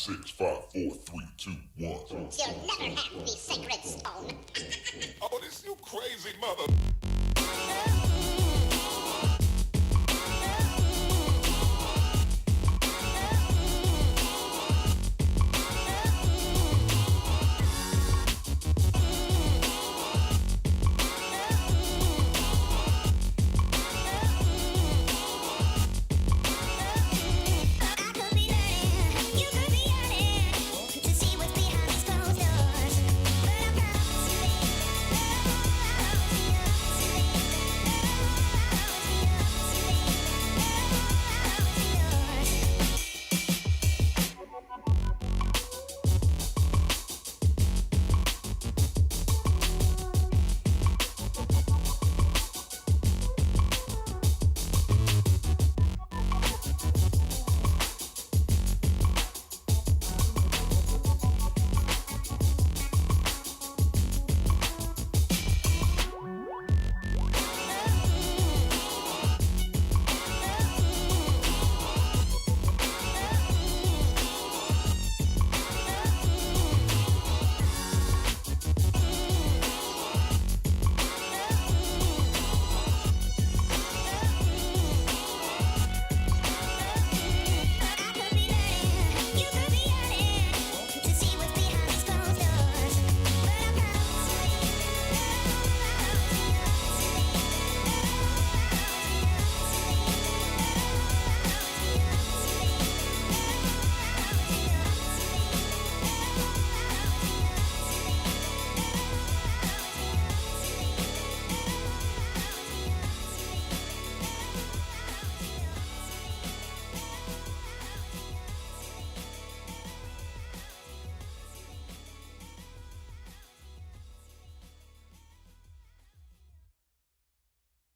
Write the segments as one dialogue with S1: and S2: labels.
S1: 6, 5, 4, 3, 2, 1.
S2: You'll never have the sacred stone.
S1: Oh, this you crazy mother.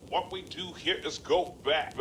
S1: What we do here is go back.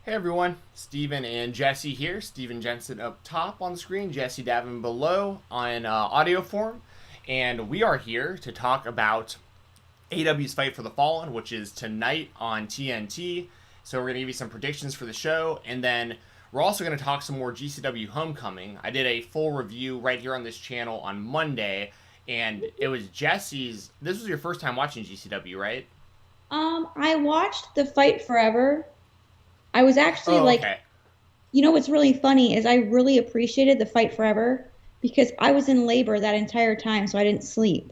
S3: Hey everyone, Steven and Jessi here. Steven Jensen up top on the screen, Jessi Davin below on audio form. And we are here to talk about AEW's Fight for the Fallen, which is tonight on TNT. So we're going to give you some predictions for the show. And then we're also going to talk some more GCW Homecoming. I did a full review right here on this channel on Monday. And it was Jessi's... This was your first time watching GCW, right?
S4: I watched the Fight Forever. I was actually
S3: okay.
S4: You know what's really funny is I really appreciated the Fight Forever because I was in labor that entire time, so I didn't sleep.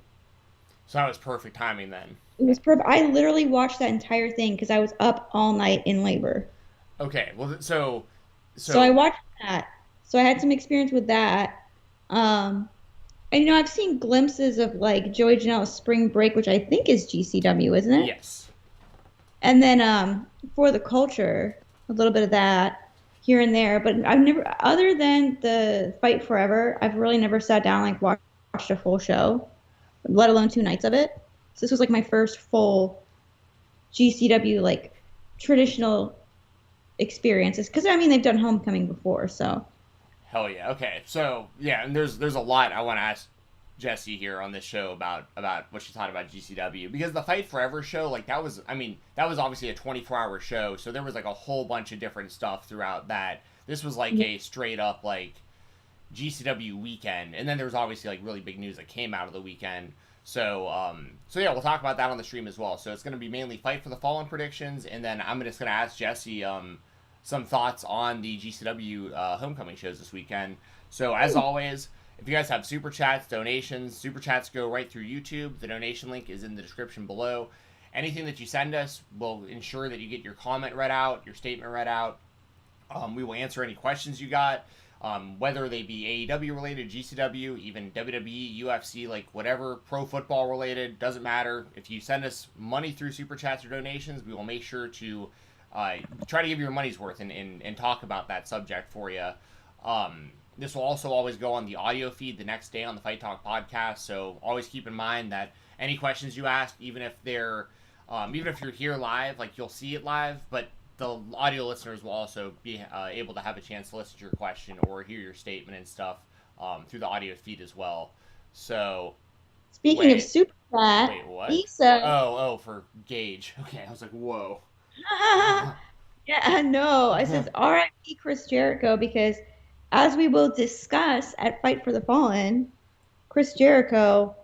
S3: So that was perfect timing then.
S4: It was perfect. I literally watched that entire thing because I was up all night in labor.
S3: Okay, well, so
S4: I watched that. So I had some experience with that. And I've seen glimpses of like Joey Janela's Spring Break, which I think is GCW, isn't it?
S3: Yes.
S4: And then For the Culture, a little bit of that here and there, but I've never, other than the Fight Forever, I've really never sat down like watched a full show, let alone 2 nights of it. So this was like my first full GCW like traditional experiences because they've done Homecoming before, so.
S3: Hell yeah. Okay, so yeah, and there's a lot I want to ask Jessi here on this show about what she thought about GCW, because the Fight Forever show, like that was obviously a 24-hour show, so there was like a whole bunch of different stuff throughout that. This was like a straight up like GCW weekend, and then there was obviously like really big news that came out of the weekend. So yeah, we'll talk about that on the stream as well. So it's going to be mainly Fight for the Fallen predictions, and then I'm just going to ask Jessi some thoughts on the GCW homecoming shows this weekend. So as always, if you guys have super chats, donations, super chats go right through YouTube. The donation link is in the description below. Anything that you send us will ensure that you get your comment read out, your statement read out. We will answer any questions you got, whether they be AEW related, GCW, even WWE, UFC, like whatever, pro football related, doesn't matter. If you send us money through super chats or donations, we will make sure to try to give you your money's worth and talk about that subject for you. This will also always go on the audio feed the next day on the Fight Talk podcast, so always keep in mind that any questions you ask, even if you're here live, like you'll see it live, but the audio listeners will also be able to have a chance to listen to your question or hear your statement and stuff through the audio feed as well. So,
S4: Speaking of super chat,
S3: wait, what?
S4: Issa.
S3: Oh, for Gage. Okay, I was like, whoa.
S4: Yeah, no. I says R.I.P. Chris Jericho because, as we will discuss at Fight for the Fallen, Chris Jericho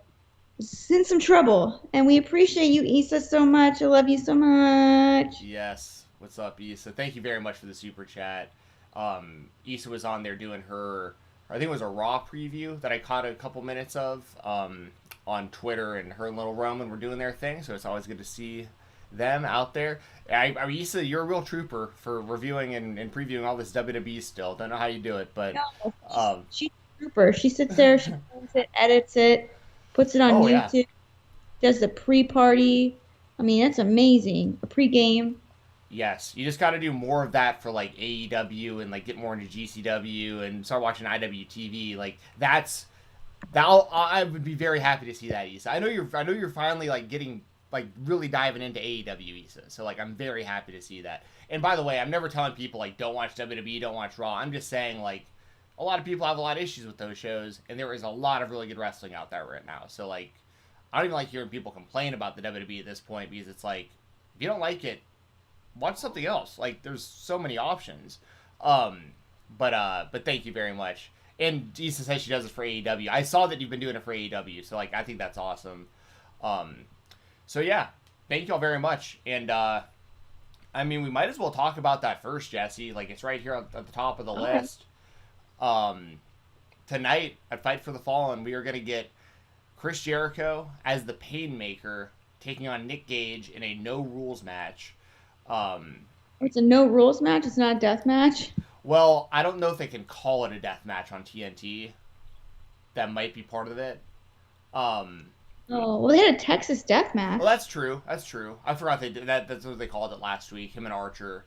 S4: is in some trouble, and we appreciate you, Issa, so much. I love you so much.
S3: Yes. What's up, Issa? Thank you very much for the super chat. Issa was on there doing her, I think it was a Raw preview that I caught a couple minutes of on Twitter, and her and Little Roman were doing their thing, so it's always good to see them out there. Issa, you're a real trooper for reviewing and previewing all this WWE still. Don't know how you do it, but
S4: She's a trooper. She sits there, she films it, edits it, puts it on YouTube, does the pre-party. I mean, that's amazing. A pre-game.
S3: Yes, you just got to do more of that for like AEW and like get more into GCW and start watching IWTV. Like I would be very happy to see that, Issa. I know you're finally like getting like really diving into AEW, Issa. So like I'm very happy to see that. And by the way, I'm never telling people like don't watch WWE, don't watch Raw. I'm just saying like a lot of people have a lot of issues with those shows, and there is a lot of really good wrestling out there right now. So like I don't even like hearing people complain about the WWE at this point because it's like if you don't like it, watch something else. Like there's so many options. But thank you very much. And Issa says she does it for AEW. I saw that you've been doing it for AEW, so like I think that's awesome. So yeah, thank you all very much. And I mean, we might as well talk about that first, Jessi. Like it's right here at the top of the list. Tonight at Fight for the Fallen, we are gonna get Chris Jericho as the Painmaker taking on Nick Gage in a no rules match.
S4: It's a no rules match. It's not a death match.
S3: Well, I don't know if they can call it a death match on TNT. That might be part of it.
S4: Oh, well, they had a Texas death match.
S3: Well, that's true. That's true. I forgot they did that. That's what they called it last week. Him and Archer.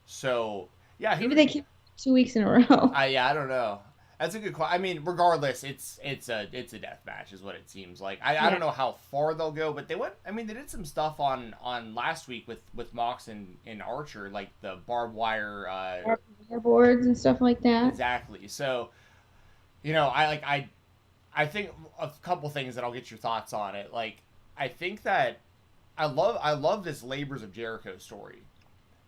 S3: So yeah,
S4: maybe they keep 2 weeks in a row.
S3: Yeah, I don't know. That's a good question. I mean, regardless, it's a death match, is what it seems like. I don't know how far they'll go, but they went. I mean, they did some stuff on last week with Mox and Archer, like the barbed wire
S4: boards and stuff like that.
S3: Exactly. So, you know, I think a couple things that I'll get your thoughts on it. Like, I think that I love this Labors of Jericho story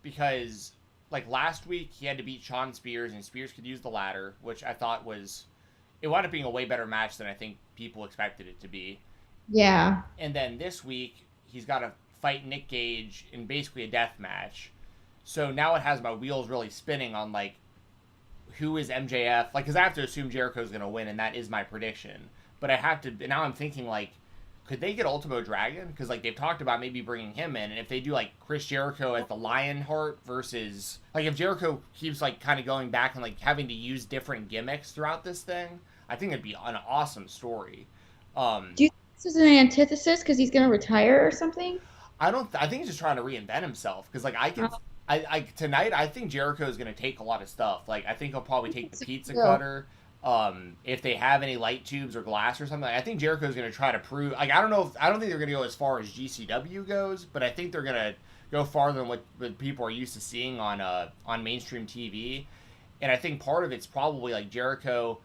S3: because. Like last week, he had to beat Shawn Spears, and Spears could use the ladder, which I thought it wound up being a way better match than I think people expected it to be.
S4: Yeah.
S3: And then this week, he's got to fight Nick Gage in basically a death match. So now it has my wheels really spinning on, like, who is MJF? Like, because I have to assume Jericho's going to win, and that is my prediction. But now I'm thinking, like, could they get Ultimo Dragon? Because, like, they've talked about maybe bringing him in. And if they do, like, Chris Jericho as the Lionheart versus... Like, if Jericho keeps, like, kind of going back and, like, having to use different gimmicks throughout this thing, I think it'd be an awesome story.
S4: Do you think this is an antithesis because he's going to retire or something?
S3: I think he's just trying to reinvent himself. Because, like, tonight, I think Jericho is going to take a lot of stuff. Like, I think he'll probably take the pizza cutter. If they have any light tubes or glass or something, I think Jericho's going to try to prove. Like, I don't think they're going to go as far as GCW goes, but I think they're going to go farther than what people are used to seeing on mainstream TV. And I think part of it's probably like Jericho.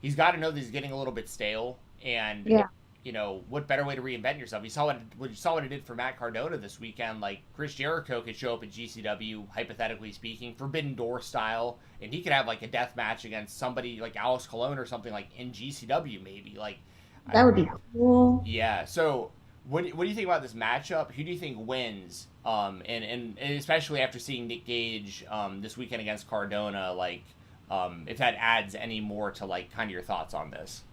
S3: He's got to know that he's getting a little bit stale, and you know, what better way to reinvent yourself? You saw what it did for Matt Cardona this weekend. Like, Chris Jericho could show up at GCW, hypothetically speaking, Forbidden Door style, and he could have, like, a death match against somebody like Alex Colon or something, like, in GCW, maybe. Like,
S4: that would be cool.
S3: Yeah, so what do you think about this matchup? Who do you think wins? And especially after seeing Nick Gage this weekend against Cardona, like, If that adds any more to like kind of your thoughts on this.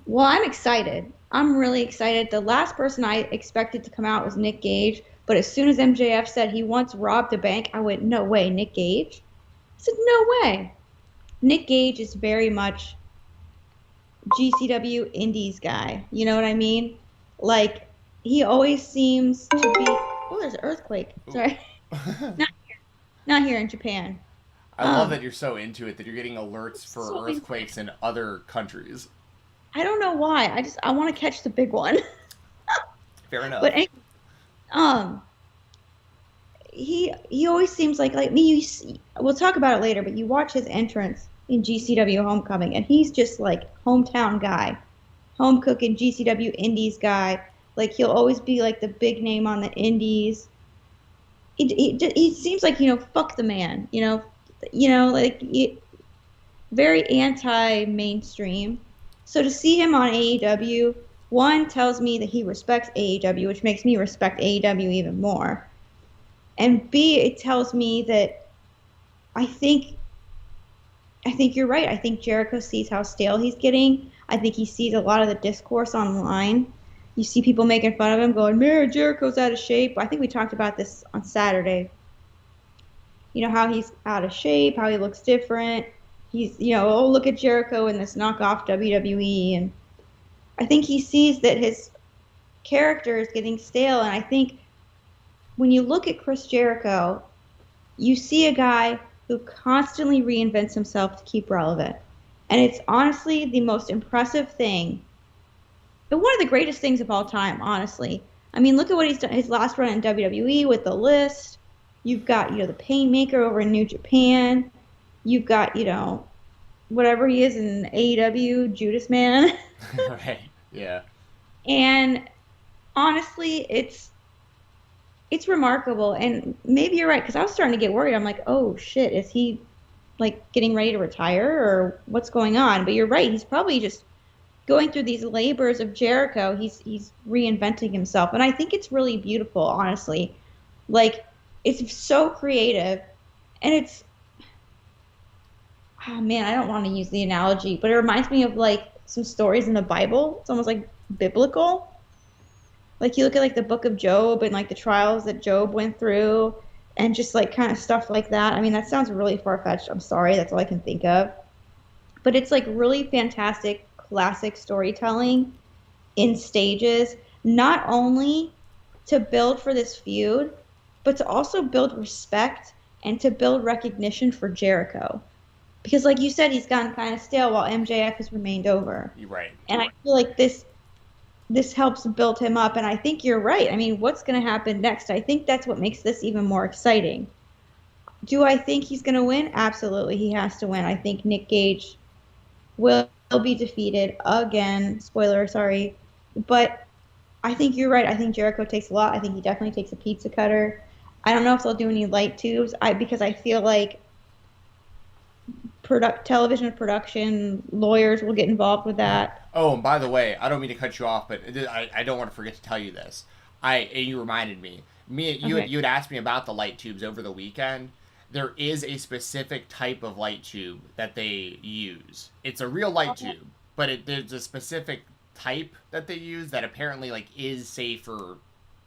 S4: Well, I'm excited. I'm really excited. The last person I expected to come out was Nick Gage, but as soon as MJF said he once robbed a bank, I went, no way, Nick Gage? I said, no way. Nick Gage is very much GCW Indies guy. You know what I mean? Like, he always seems to be. Oh, there's an earthquake. Sorry. Not here. Not here in Japan.
S3: I love that you're so into it that you're getting alerts for
S4: so
S3: earthquakes in other countries.
S4: I don't know why. I want to catch the big one.
S3: Fair enough.
S4: But anyway, um, he always seems like me. We'll talk about it later, but you watch his entrance in GCW Homecoming, and he's just like hometown guy, home cooking GCW Indies guy. Like he'll always be like the big name on the Indies. He seems like fuck the man. Like very anti-mainstream. So to see him on AEW, one tells me that he respects AEW, which makes me respect AEW even more. And B, it tells me that I think you're right. I think Jericho sees how stale he's getting. I think he sees a lot of the discourse online. You see people making fun of him, going, "Man, Jericho's out of shape." I think we talked about this on Saturday. How he's out of shape, how he looks different. He's, oh, look at Jericho in this knockoff WWE. And I think he sees that his character is getting stale. And I think when you look at Chris Jericho, you see a guy who constantly reinvents himself to keep relevant. And it's honestly the most impressive thing. And one of the greatest things of all time, honestly. I mean, look at what he's done. His last run in WWE with The List. You've got, the Painmaker over in New Japan. You've got, whatever he is in AEW, Judas Man.
S3: Right. Yeah.
S4: And honestly, it's remarkable. And maybe you're right, because I was starting to get worried. I'm like, oh shit, is he like getting ready to retire or what's going on? But you're right. He's probably just going through these labors of Jericho. He's reinventing himself. And I think it's really beautiful, honestly. Like, it's so creative. And it's, oh man, I don't want to use the analogy, but it reminds me of like some stories in the Bible. It's almost like biblical. Like you look at like the book of Job and like the trials that Job went through and just like kind of stuff like that. I mean, that sounds really far-fetched. I'm sorry. That's all I can think of. But it's like really fantastic, classic storytelling in stages, not only to build for this feud, but to also build respect and to build recognition for Jericho. Because like you said, he's gotten kind of stale while MJF has remained over.
S3: You're right.
S4: And I feel like this helps build him up. And I think you're right. I mean, what's going to happen next? I think that's what makes this even more exciting. Do I think he's going to win? Absolutely. He has to win. I think Nick Gage will be defeated again. Spoiler, sorry. But I think you're right. I think Jericho takes a lot. I think he definitely takes a pizza cutter. I don't know if they'll do any light tubes because I feel like television production lawyers will get involved with that.
S3: Oh, and by the way, I don't mean to cut you off, but I don't want to forget to tell you this. You reminded me. You had asked me about the light tubes over the weekend. There is a specific type of light tube that they use. It's a real light tube, but there's a specific type that they use that apparently like is safer.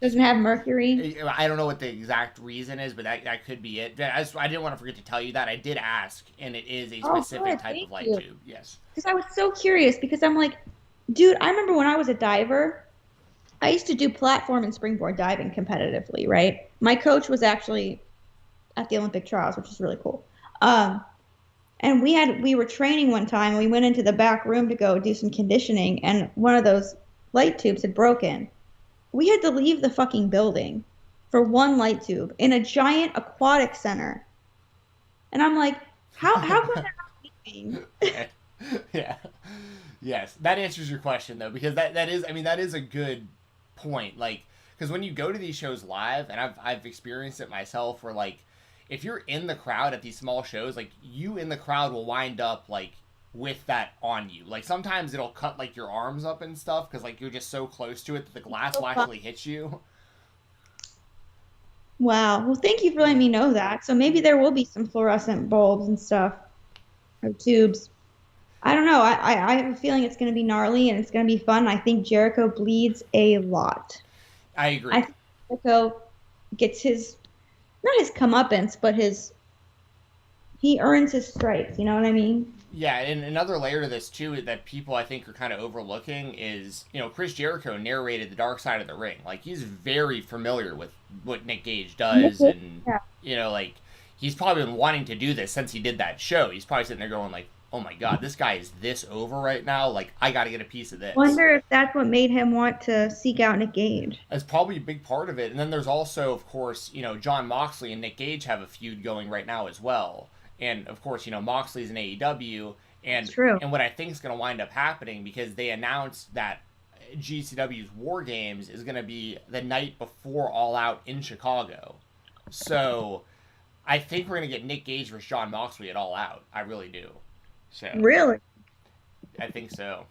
S4: Doesn't have mercury.
S3: I don't know what the exact reason is, but that could be it. I didn't want to forget to tell you that. I did ask, and it is a specific type of light tube. Yes. Because
S4: I was so curious, because I'm like, dude, I remember when I was a diver, I used to do platform and springboard diving competitively, right? My coach was actually at the Olympic trials, which is really cool. And we were training one time, and we went into the back room to go do some conditioning, and one of those light tubes had broken. We had to leave the fucking building for one light tube in a giant aquatic center. And I'm like, how could that happen?
S3: Yeah. Yes. That answers your question though, because that is a good point. Like, because when you go to these shows live, and I've experienced it myself, where like, if you're in the crowd at these small shows, like you in the crowd will wind up like with that on you. Like sometimes it'll cut like your arms up and stuff because like you're just so close to it that the glass will actually hit you.
S4: Wow. Well, thank you for letting me know that. So maybe there will be some fluorescent bulbs and stuff. or tubes. I don't know. I have a feeling it's going to be gnarly and it's going to be fun. I think Jericho bleeds a lot.
S3: I
S4: I
S3: agree.
S4: think Jericho gets his, not his comeuppance, but he earns his stripes. You know what I mean?
S3: Yeah, and another layer to this too that people I think are kind of overlooking is Chris Jericho narrated the Dark Side of the Ring. Like he's very familiar with what Nick Gage does, and
S4: Yeah.
S3: like he's probably been wanting to do this since he did that show. He's probably sitting there going like, "Oh my God, this guy is this over right now. Like I got to get a piece of this."
S4: Wonder if that's what made him want to seek out Nick Gage.
S3: That's probably a big part of it. And then there's also, of course, John Moxley and Nick Gage have a feud going right now as well. And of course, Moxley's in AEW,
S4: It's
S3: and
S4: true.
S3: what I think is going to wind up happening because they announced that GCW's War Games is going to be the night before All Out in Chicago. So I think we're going to get Nick Gage versus John Moxley at All Out. I really do. So
S4: Really?
S3: I think so.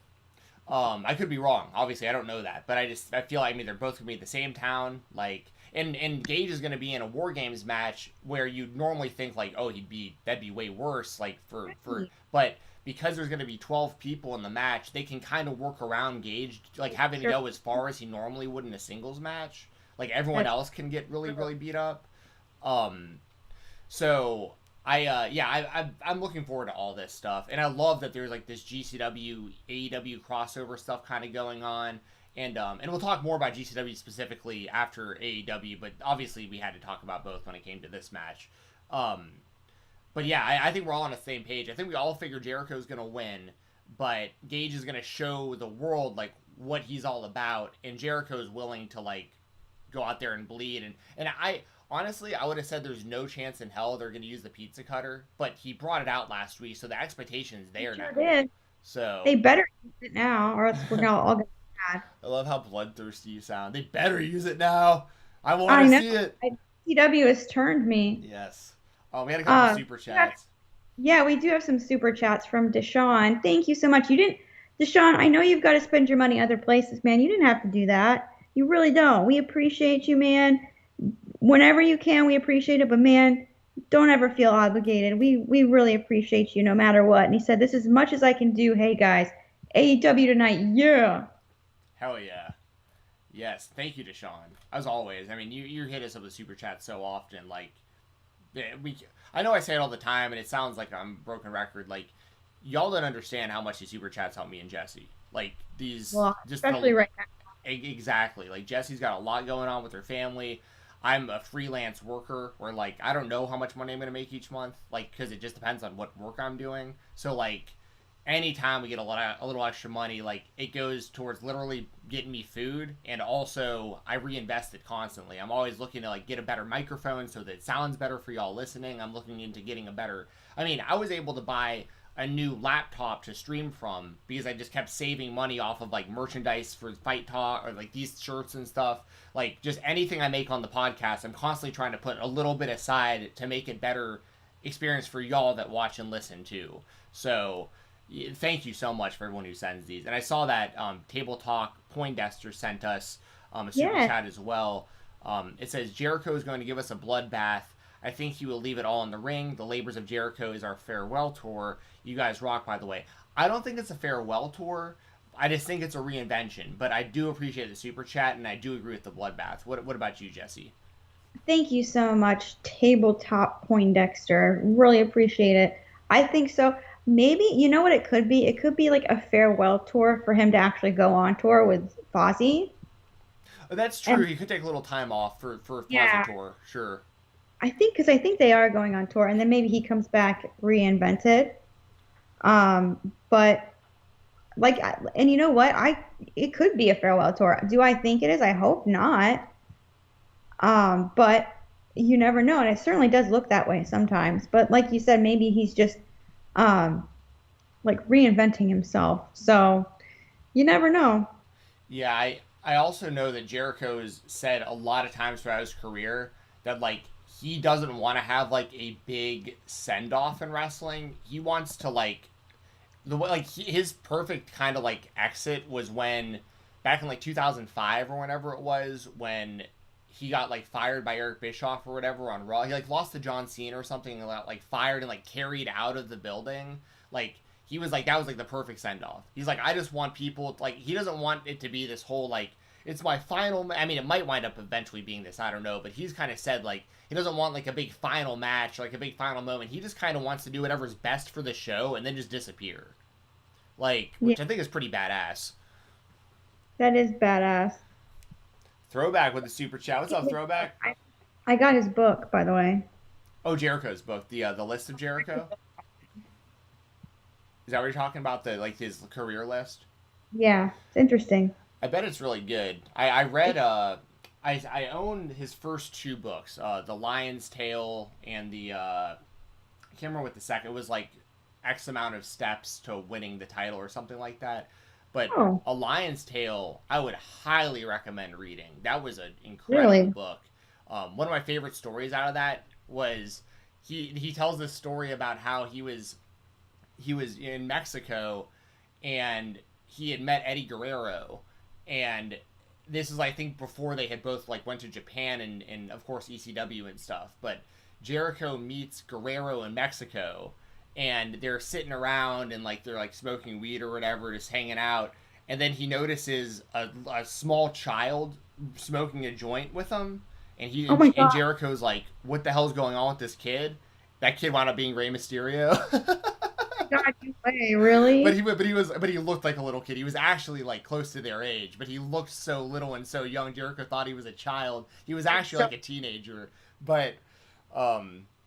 S3: I could be wrong. Obviously, I don't know that, but I feel like they're both gonna be in the same town. Like, and Gage is gonna be in a War Games match where you'd normally think like, oh, that'd be way worse. Like but because there's gonna be 12 people in the match, they can kind of work around Gage, like having to
S4: Sure.
S3: go as far as he normally would in a singles match. Like everyone else can get really really beat up. Um, so I'm looking forward to all this stuff, and I love that there's like this GCW AEW crossover stuff kind of going on, and we'll talk more about GCW specifically after AEW, but obviously we had to talk about both when it came to this match. Um, but yeah, I think we're all on the same page. I think we all figure Jericho's gonna win, but Gage is gonna show the world like what he's all about, and Jericho's willing to like go out there and bleed, and I honestly, I would have said there's no chance in hell they're going to use the pizza cutter, but he brought it out last week, so the expectation is there
S4: Sure
S3: now.
S4: did.
S3: So
S4: They better use it now, or else we're gonna all get mad.
S3: I love how bloodthirsty you sound. They better use it now. I want
S4: I
S3: to
S4: know.
S3: see it.
S4: CW has turned me.
S3: Yes. Oh, we had a couple super
S4: Yeah,
S3: chats.
S4: yeah, we do have some super chats from Deshaun. Thank you so much. You didn't, Deshaun, I know you've got to spend your money other places, man. You didn't have to do that. You really don't. We appreciate you, man. Whenever you can, we appreciate it, but man, don't ever feel obligated. We really appreciate you no matter what. And he said, "This is as much as I can do. Hey guys, AEW tonight, yeah."
S3: Hell yeah. Yes. Thank you, Deshaun. As always. I mean, you hit us up with super chats so often. Like, we. I know I say it all the time, and it sounds like I'm a broken record. Like, y'all don't understand how much these super chats help me and Jesse. Like these,
S4: Well,
S3: just
S4: especially right now.
S3: exactly. Like Jesse's got a lot going on with her family. I'm a freelance worker where like I don't know how much money I'm gonna make each month, like because it just depends on what work I'm doing. So like anytime we get a little extra money, like it goes towards literally getting me food, and also I reinvest it constantly. I'm always looking to like get a better microphone so that it sounds better for y'all listening. I'm looking into getting a better. I mean, I was able to buy a new laptop to stream from because I just kept saving money off of like merchandise for Fight Talk or like these shirts and stuff. Like just anything I make on the podcast, I'm constantly trying to put a little bit aside to make it better experience for y'all that watch and listen to. So thank you so much for everyone who sends these. And I saw that Table Talk Poindexter sent us a super
S4: Yeah.
S3: chat as well. It says Jericho is going to give us a bloodbath. I think he will leave it all in the ring. The Labors of Jericho is our farewell tour. You guys rock, by the way. I don't think it's a farewell tour. I just think it's a reinvention. But I do appreciate the super chat, and I do agree with the bloodbath. What about you, Jesse?
S4: Thank you so much, Tabletop Poindexter. Really appreciate it. I think so. Maybe, you know what it could be? It could be like a farewell tour for him to actually go on tour with Fozzy.
S3: That's true.
S4: And
S3: He could take a little time off for Plaza
S4: yeah,
S3: Tour. Sure.
S4: because I think they are going on tour, and then maybe he comes back reinvented. But like, and you know what? It could be a farewell tour. Do I think it is? I hope not. But you never know, and it certainly does look that way sometimes. But like you said, maybe he's just um like reinventing himself. So you never know.
S3: Yeah, I also know that Jericho's said a lot of times throughout his career that like he doesn't want to have like a big send off in wrestling. He wants to like the way like his perfect kind of like exit was when back in like 2005 or whenever it was when he got like fired by Eric Bischoff or whatever on Raw. He like lost to John Cena or something and got like fired and like carried out of the building. Like he was like that was like the perfect send off. He's like, I just want people like he doesn't want it to be this whole like it's my final. I mean, it might wind up eventually being this. I don't know, but he's kind of said like he doesn't want like a big final match, like a big final moment. He just kind of wants to do whatever's best for the show and then just disappear. Like, which I think is pretty badass.
S4: That is badass.
S3: Throwback with the super chat. What's up, Throwback?
S4: I got his book, by the way.
S3: Oh, Jericho's book, the list of Jericho. Is that what you're talking about? The like his career list?
S4: Yeah, it's interesting.
S3: I bet it's really good. I read I own his first two books, The Lion's Tale and the I can't remember what the second. It was like X amount of steps to winning the title or something like that. But A Lion's Tale, I would highly recommend reading. That was an incredible book. One of my favorite stories out of that was he tells this story about how he was in Mexico and he had met Eddie Guerrero, and this is I think before they had both like went to Japan and of course ECW and stuff. But Jericho meets Guerrero in Mexico, and they're sitting around and like they're like smoking weed or whatever, just hanging out. And then he notices a small child smoking a joint with him, and and Jericho's like, "What the hell's going on with this kid?" That kid wound up being Rey Mysterio.
S4: God, you way, really?
S3: But he looked like a little kid. He was actually like close to their age, but he looked so little and so young. Jericho thought he was a child. He was actually like a teenager. But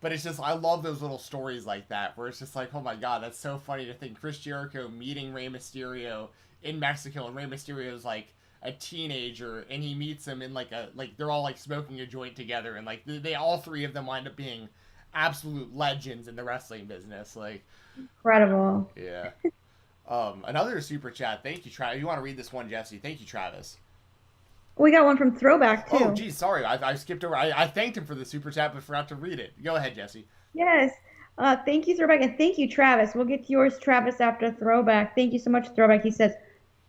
S3: it's just I love those little stories like that where it's just like, oh my god, that's so funny to think Chris Jericho meeting Rey Mysterio in Mexico, and Rey Mysterio is like a teenager, and he meets him in like they're all like smoking a joint together, and like they all three of them wind up being absolute legends in the wrestling business. Like
S4: incredible.
S3: Yeah. Another super chat. Thank you, Travis. You want to read this one, Jessi? Thank you, Travis.
S4: We got one from Throwback too.
S3: Oh, geez, sorry. I skipped over. I thanked him for the super chat, but forgot to read it. Go ahead, Jessi.
S4: Yes. Thank you, Throwback, and thank you, Travis. We'll get to yours, Travis, after Throwback. Thank you so much, Throwback. He says,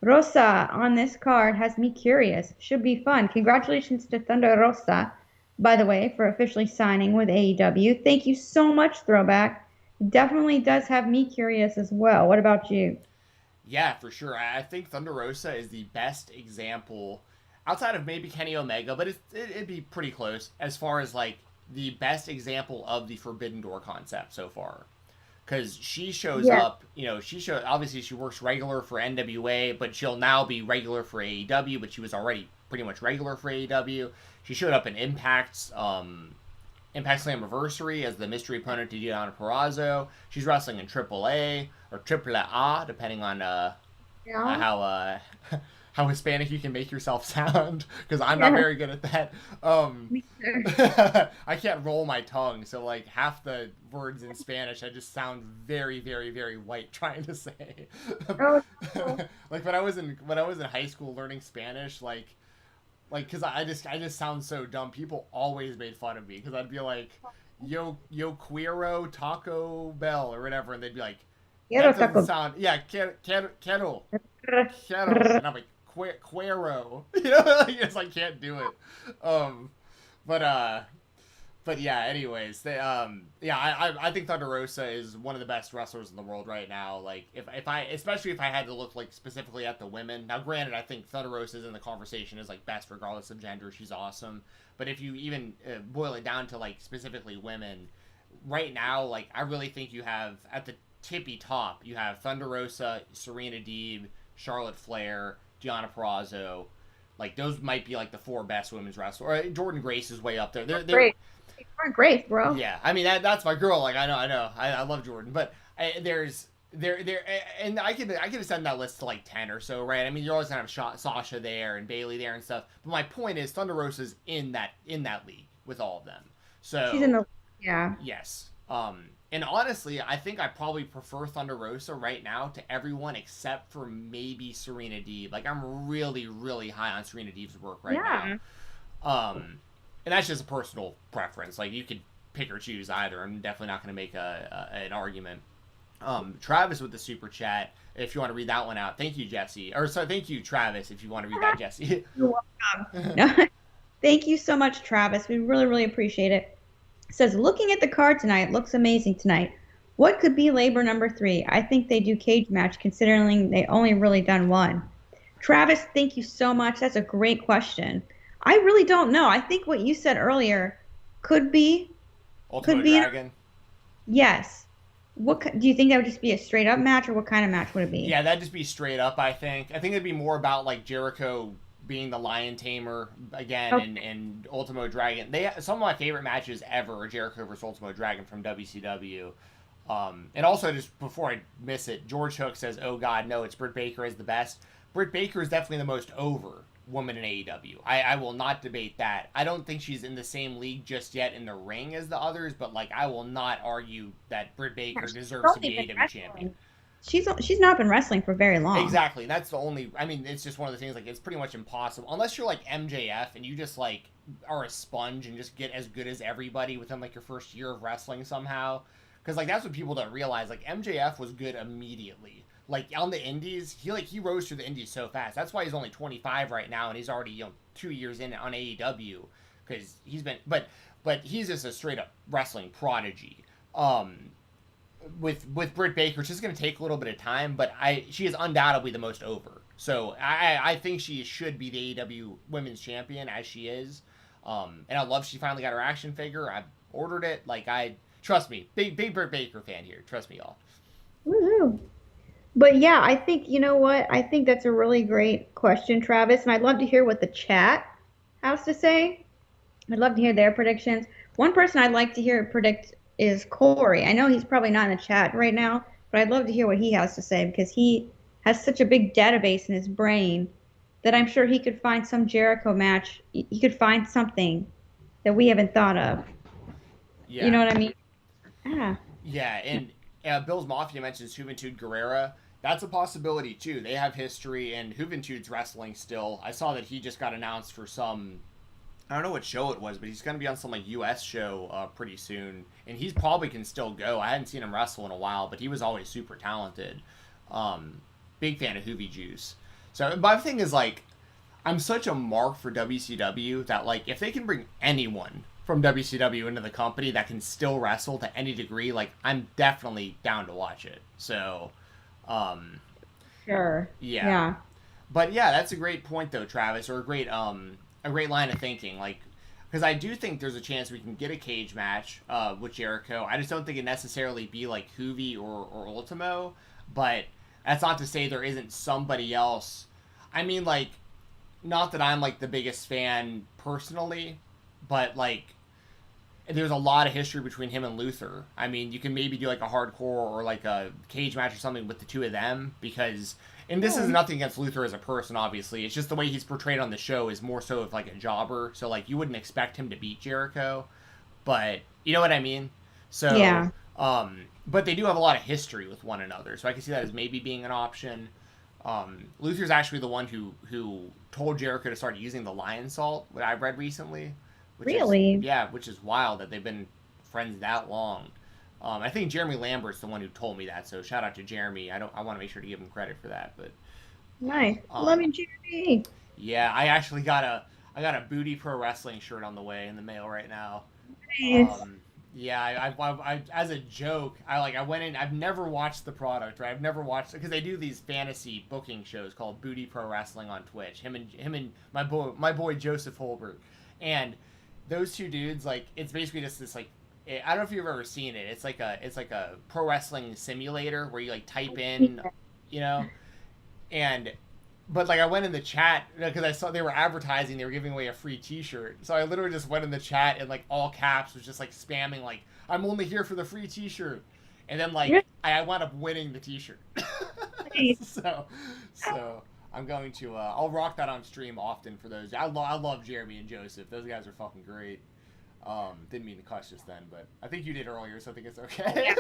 S4: Rosa on this card has me curious. Should be fun. Congratulations to Thunder Rosa, by the way, for officially signing with AEW. Thank you so much, Throwback. Definitely does have me curious as well. What about you?
S3: Yeah, for sure. I think Thunder Rosa is the best example, outside of maybe Kenny Omega, but it'd be pretty close as far as like the best example of the Forbidden Door concept so far. Because she shows up, obviously she works regular for NWA, but she'll now be regular for AEW, but she was already pretty much regular for AEW. She showed up in Impact's Slammiversary as the mystery opponent to Deonna Purrazzo. She's wrestling in AAA or AAA, depending on how Hispanic you can make yourself sound, because I'm not very good at that.
S4: Me too.
S3: I can't roll my tongue, so like half the words in Spanish I just sound very, very, very white trying to say. Like when I was in high school learning Spanish, like because I just sound so dumb. People always made fun of me because I'd be like, yo quiero Taco Bell or whatever, and they'd be like, that doesn't sound, quiero, and I'm like, Quero, I guess I can't do it. But yeah, anyways, I think Thunder Rosa is one of the best wrestlers in the world right now. Like especially if I had to look like specifically at the women. Now, granted, I think Thunder Rosa is in the conversation as like best regardless of gender. She's awesome. But if you even boil it down to like specifically women, right now, like I really think you have at the tippy top, you have Thunder Rosa, Serena Deeb, Charlotte Flair, Deonna Purrazzo. Like those might be like the four best women's wrestlers. Or Jordan Grace is way up there. They're
S4: great. Jordan Grace, bro.
S3: Yeah, I mean that's my girl. Like I know. I love Jordan, but and I could extend that list to like 10 or so, right? I mean, you're always gonna have Sasha there and Bayley there and stuff. But my point is, Thunder Rosa's in that league with all of them. So
S4: she's in the
S3: yes. And honestly, I think I probably prefer Thunder Rosa right now to everyone except for maybe Serena Deeb. Like, I'm really, really high on Serena Deeb's work right now. And that's just a personal preference. Like, you could pick or choose either. I'm definitely not going to make an argument. Travis with the super chat, if you want to read that one out. Thank you, Jessi. Thank you, Travis, if you want to read that, Jessi.
S4: You're welcome. Thank you so much, Travis. We really, really appreciate it. It says, looking at the card tonight, looks amazing tonight. What could be labor number three? I think they do cage match considering they only really done one. Travis, thank you so much. That's a great question. I really don't know. I think what you said earlier could be could
S3: Ultimo
S4: be
S3: Dragon.
S4: yes. Do you think that would just be a straight up match, or what kind of match would it be?
S3: Yeah, that'd just be straight up, I think. I think it'd be more about like Jericho being the lion tamer again,
S4: Okay.
S3: and Ultimo Dragon. Some of my favorite matches ever are Jericho versus Ultimo Dragon from WCW. And also, just before I miss it, George Hook says, "Oh God, no, it's Britt Baker is the best." Britt Baker is definitely the most over woman in AEW. I will not debate that. I don't think she's in the same league just yet in the ring as the others, but like I will not argue that Britt Baker deserves to be AEW champion.
S4: She's not been wrestling for very long.
S3: Exactly. That's the only. I mean, it's just one of the things. Like, it's pretty much impossible unless you're like MJF and you just like are a sponge and just get as good as everybody within like your first year of wrestling somehow. Because like that's what people don't realize. Like MJF was good immediately. Like on the Indies, he rose through the Indies so fast. That's why he's only 25 right now, and he's already 2 years in on AEW because he's been. But he's just a straight up wrestling prodigy. With Britt Baker, it's just going to take a little bit of time, but she is undoubtedly the most over. So I think she should be the AEW Women's Champion as she is. And I love she finally got her action figure. I ordered it. Like trust me, big Britt Baker fan here. Trust me, y'all.
S4: Woohoo. But yeah, I think, you know what? I think that's a really great question, Travis, and I'd love to hear what the chat has to say. I'd love to hear their predictions. One person I'd like to hear predict is Corey. I know he's probably not in the chat right now, but I'd love to hear what he has to say because he has such a big database in his brain that I'm sure he could find some Jericho match. He could find something that we haven't thought of.
S3: Yeah.
S4: You know what I mean? Ah.
S3: Yeah, and Bill's Mafia mentions Juventud Guerrera. That's a possibility too. They have history, and Juventud's wrestling still. I saw that he just got announced for some. I don't know what show it was, but he's going to be on some like U.S. show pretty soon, and he's probably can still go. I hadn't seen him wrestle in a while, but he was always super talented. Big fan of Hoovy Juice. So my thing is like, I'm such a mark for WCW that like if they can bring anyone from WCW into the company that can still wrestle to any degree, like I'm definitely down to watch it. So,
S4: Sure.
S3: yeah.
S4: Yeah.
S3: But yeah, that's a great point though, Travis, or a great line of thinking. Like, because I do think there's a chance we can get a cage match with Jericho. I just don't think it necessarily be like Hoovy or Ultimo, but that's not to say there isn't somebody else. I mean, like, not that I'm like the biggest fan personally, but like there's a lot of history between him and Luther. I mean, you can maybe do like a hardcore or like a cage match or something with the two of them because, and this is nothing against Luther as a person, obviously. It's just the way he's portrayed on the show is more so of like a jobber. So like you wouldn't expect him to beat Jericho, but you know what I mean? So,
S4: Yeah.
S3: But they do have a lot of history with one another. So I can see that as maybe being an option. Luther's actually the one who told Jericho to start using the lion salt, what I read recently.
S4: Really?
S3: Which is wild that they've been friends that long. I think Jeremy Lambert's the one who told me that, so shout out to Jeremy. I want to make sure to give him credit for that. But
S4: Nice. Love you, Jeremy.
S3: yeah, I actually got a Booty Pro Wrestling shirt on the way in the mail right now.
S4: Nice.
S3: Yeah, I as a joke, I went in. I've never watched the product, right? I've never watched it because they do these fantasy booking shows called Booty Pro Wrestling on Twitch. Him and my boy Joseph Holbert, and those two dudes, like, it's basically just this like, I don't know if you've ever seen it. It's like a pro wrestling simulator where you like type in, and. But, like, I went in the chat, because I saw they were advertising, they were giving away a free t-shirt. So I literally just went in the chat and, like, all caps was just, like, spamming, like, I'm only here for the free t-shirt. And then, like, I wound up winning the t-shirt. so I'm going to, I'll rock that on stream often for those. I love Jeremy and Joseph. Those guys are fucking great. Didn't mean to cuss just then, but I think you did earlier, so I think it's okay.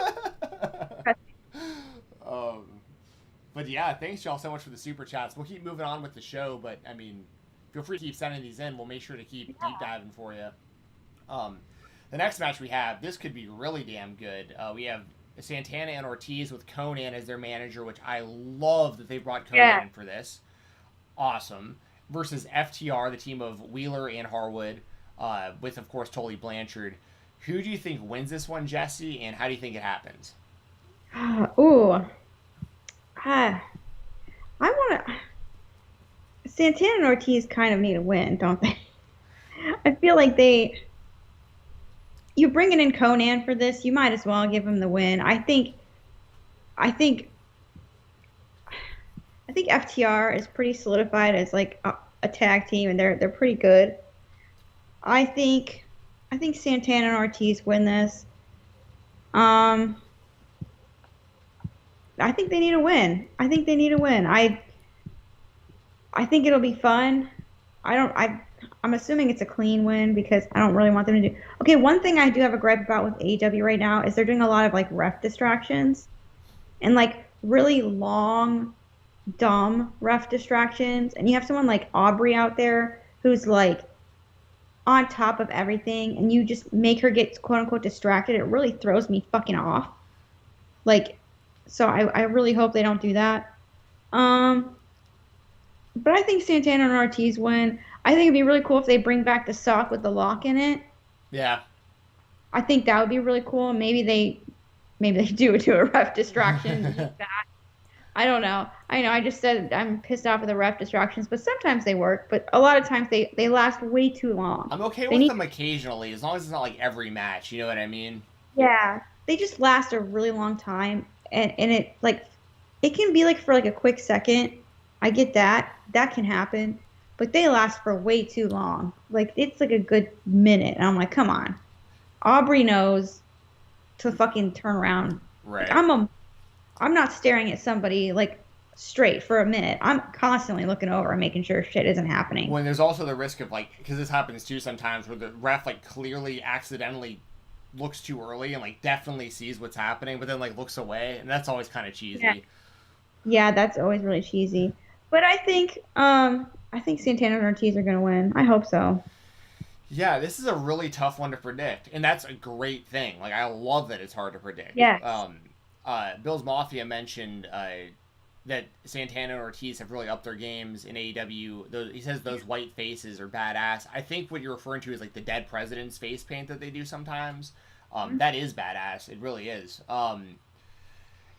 S3: But yeah, thanks y'all so much for the super chats. We'll keep moving on with the show, but I mean, feel free to keep sending these in. We'll make sure to keep deep diving for you. The next match we have, this could be really damn good. We have Santana and Ortiz with Conan as their manager, which I love that they brought Conan in for this. Awesome. versus FTR, the team of Wheeler and Harwood, with of course Tully Blanchard. Who do you think wins this one, Jessi, and how do you think it happens?
S4: Ooh. Ah, I want to. Santana and Ortiz kind of need a win, don't they? I feel like they. You're bringing in Conan for this. You might as well give him the win. I think. I think. I think FTR is pretty solidified as like a tag team, and they're pretty good. I think. I think Santana and Ortiz win this. I think they need a win. I think they need a win. I think it'll be fun. I'm assuming it's a clean win because I don't really want them to do. Okay, one thing I do have a gripe about with AEW right now is they're doing a lot of like ref distractions and like really long, dumb ref distractions. And you have someone like Aubrey out there who's like on top of everything, and you just make her get quote unquote distracted. It really throws me fucking off. Like, so I really hope they don't do that. But I think Santana and Ortiz win. I think it'd be really cool if they bring back the sock with the lock in it.
S3: Yeah.
S4: I think that would be really cool. Maybe they do a ref distraction. I don't know. I know I just said I'm pissed off at the ref distractions, but sometimes they work. But a lot of times they last way too long.
S3: I'm okay with them occasionally, as long as it's not like every match. You know what I mean?
S4: Yeah, they just last a really long time, and it like it can be like for like a quick second. I get that can happen, but they last for way too long. Like it's like a good minute, and I'm like, come on, Aubrey knows to fucking turn around.
S3: Right.
S4: Like, I'm not staring at somebody like straight for a minute. I'm constantly looking over and making sure shit isn't happening.
S3: When there's also the risk of like, because this happens too sometimes, where the ref like clearly accidentally looks too early and like definitely sees what's happening, but then like looks away, and that's always kind of cheesy.
S4: Yeah, that's always really cheesy. But I think Santana and Ortiz are gonna win. I hope so.
S3: Yeah, this is a really tough one to predict, and that's a great thing. Like I love that it's hard to predict.
S4: Yes.
S3: Bill's Mafia mentioned that Santana and Ortiz have really upped their games in AEW. He says those white faces are badass. I think what you're referring to is like the dead president's face paint that they do sometimes. That is badass. It really is.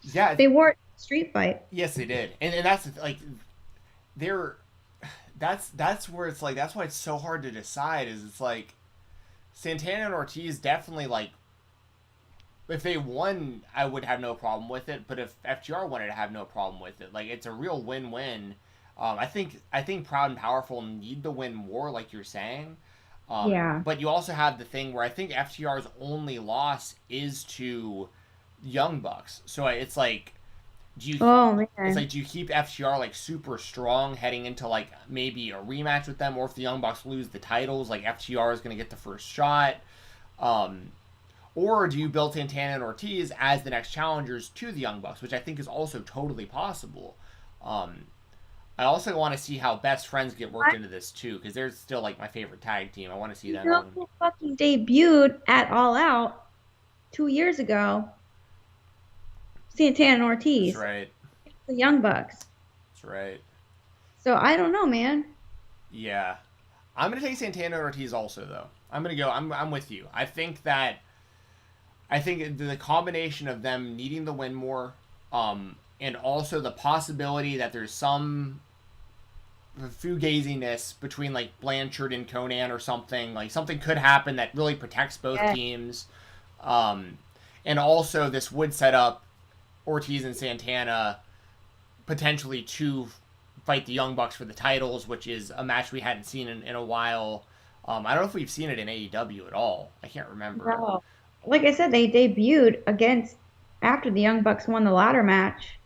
S3: Yeah,
S4: they wore it Street Fight.
S3: Yes, they did, and that's like that's where it's like that's why it's so hard to decide. Is it's like Santana and Ortiz definitely like. If they won, I would have no problem with it. But if FTR won, I'd have no problem with it. Like it's a real win-win. I think Proud and Powerful need the win more, like you're saying.
S4: Yeah.
S3: But you also have the thing where I think FTR's only loss is to Young Bucks. So it's like, do you?
S4: Oh man.
S3: It's like, do you keep FTR like super strong heading into like maybe a rematch with them, or if the Young Bucks lose the titles, like FTR is going to get the first shot. Or do you build Santana and Ortiz as the next challengers to the Young Bucks, which I think is also totally possible. I also want to see how Best Friends get worked into this too, because they're still like my favorite tag team. I want to see them.
S4: They fucking debuted at All Out 2 years ago. Santana and Ortiz.
S3: That's right.
S4: The Young Bucks.
S3: That's right.
S4: So I don't know, man.
S3: Yeah, I'm gonna take Santana and Ortiz also though. I'm gonna go. I'm with you. I think the combination of them needing the win more, and also the possibility that there's some fugaziness between like Blanchard and Conan or something, like something could happen that really protects both teams. And also this would set up Ortiz and Santana potentially to fight the Young Bucks for the titles, which is a match we hadn't seen in a while. I don't know if we've seen it in AEW at all. I can't remember.
S4: No. Like I said, they debuted after the Young Bucks won the ladder match.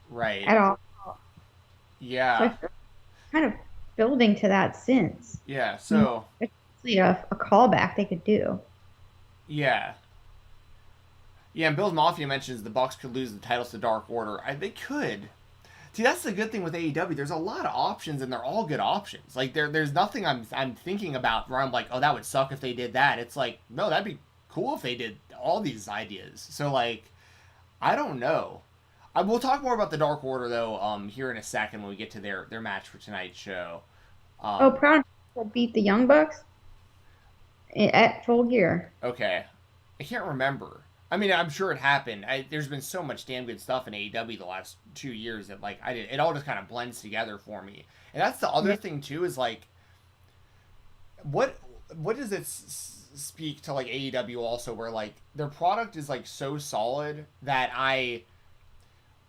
S3: Right.
S4: At all.
S3: Yeah.
S4: So I kind of building to that since.
S3: Yeah, so...
S4: It's a callback they could do.
S3: Yeah. Yeah, and Bill's Mafia mentions the Bucks could lose the titles to Dark Order. They could. See, that's the good thing with AEW. There's a lot of options, and they're all good options. Like, there's nothing I'm thinking about where I'm like, oh, that would suck if they did that. It's like, no, that'd be cool if they did all these ideas. So, like, I don't know. We'll talk more about the Dark Order, though, here in a second when we get to their match for tonight's show.
S4: Oh,
S3: Um,
S4: Proud will beat the Young Bucks at Full Gear.
S3: okay, I can't remember. I mean, I'm sure it happened. There's been so much damn good stuff in AEW the last 2 years that like it all just kind of blends together for me. And that's the other
S4: Yeah.
S3: thing too is like what what does it speak to like AEW also where like their product is like so solid that I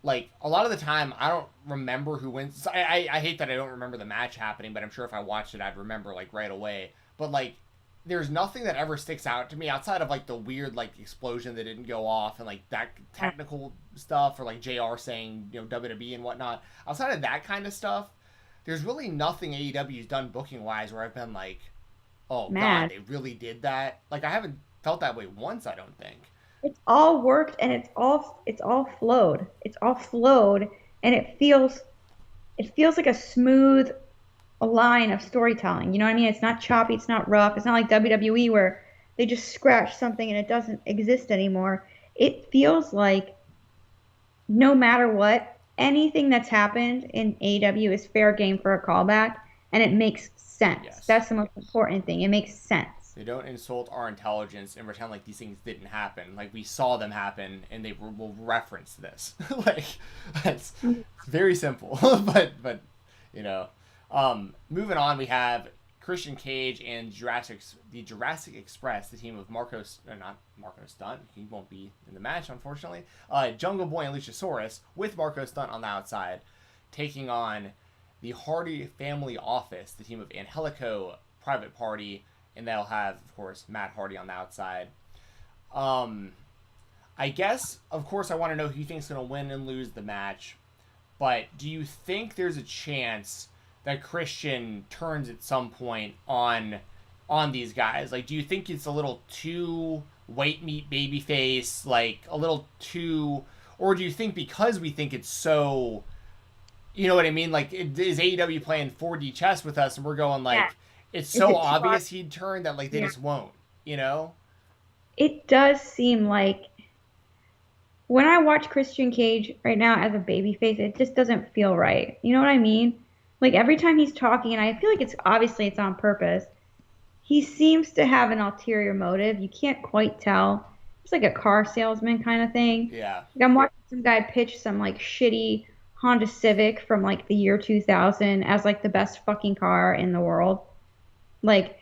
S3: like a lot of the time I don't remember who wins. I hate that I don't remember the match happening, but I'm sure if I watched it I'd remember like right away. But like there's nothing that ever sticks out to me outside of like the weird like explosion that didn't go off and like that technical stuff or like JR saying, you know, WWE and whatnot. Outside of that kind of stuff, there's really nothing AEW's done booking wise where I've been like, oh god,
S4: Mad.
S3: they really did that. Like I haven't felt that way once, I don't think.
S4: It's all worked and it's all flowed. It's all flowed and it feels like a smooth line of storytelling. You know what I mean? It's not choppy, it's not rough. It's not like WWE where they just scratch something and it doesn't exist anymore. It feels like no matter what, anything that's happened in AEW is fair game for a callback and it makes sense.
S3: Yes.
S4: That's the most important thing. It makes sense.
S3: They don't insult our intelligence and pretend like these things didn't happen. Like we saw them happen, and they will reference this. Like it's very simple, but you know. Moving on, we have Christian Cage and the Jurassic Express, the team of not Marco Stunt. He won't be in the match, unfortunately. Jungle Boy and Luchasaurus with Marco Stunt on the outside, taking on the Hardy Family Office, the team of Angelico, Private Party, and they'll have, of course, Matt Hardy on the outside. I guess, of course, I want to know who you think is going to win and lose the match. But do you think there's a chance that Christian turns at some point on these guys? Like, do you think it's a little too white meat babyface, like a little too, or do you think because we think it's so, you know what I mean? Like, is AEW playing 4D chess with us, and we're going like,
S4: Yeah.
S3: it's
S4: Is
S3: so
S4: it too
S3: obvious he'd turn that like they
S4: Yeah.
S3: just won't, you know?
S4: It does seem like when I watch Christian Cage right now as a babyface, it just doesn't feel right. You know what I mean? Like every time he's talking, and I feel like it's on purpose. He seems to have an ulterior motive. You can't quite tell. It's like a car salesman kind of thing.
S3: Yeah.
S4: Like I'm watching some guy pitch some like shitty Honda Civic from like the year 2000 as like the best fucking car in the world. Like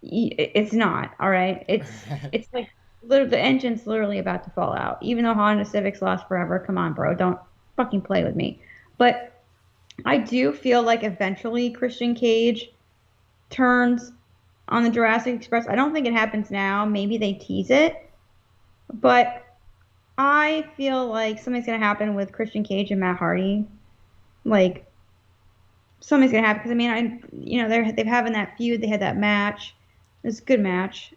S4: it's not, all right? It's like literally the engine's literally about to fall out. Even though Honda Civics last forever, come on, bro, don't fucking play with me. But I do feel like eventually Christian Cage turns on the Jurassic Express. I don't think it happens now. Maybe they tease it, but I feel like something's gonna happen with Christian Cage and Matt Hardy. Like something's gonna happen because I mean, they've having that feud. They had that match. It was a good match,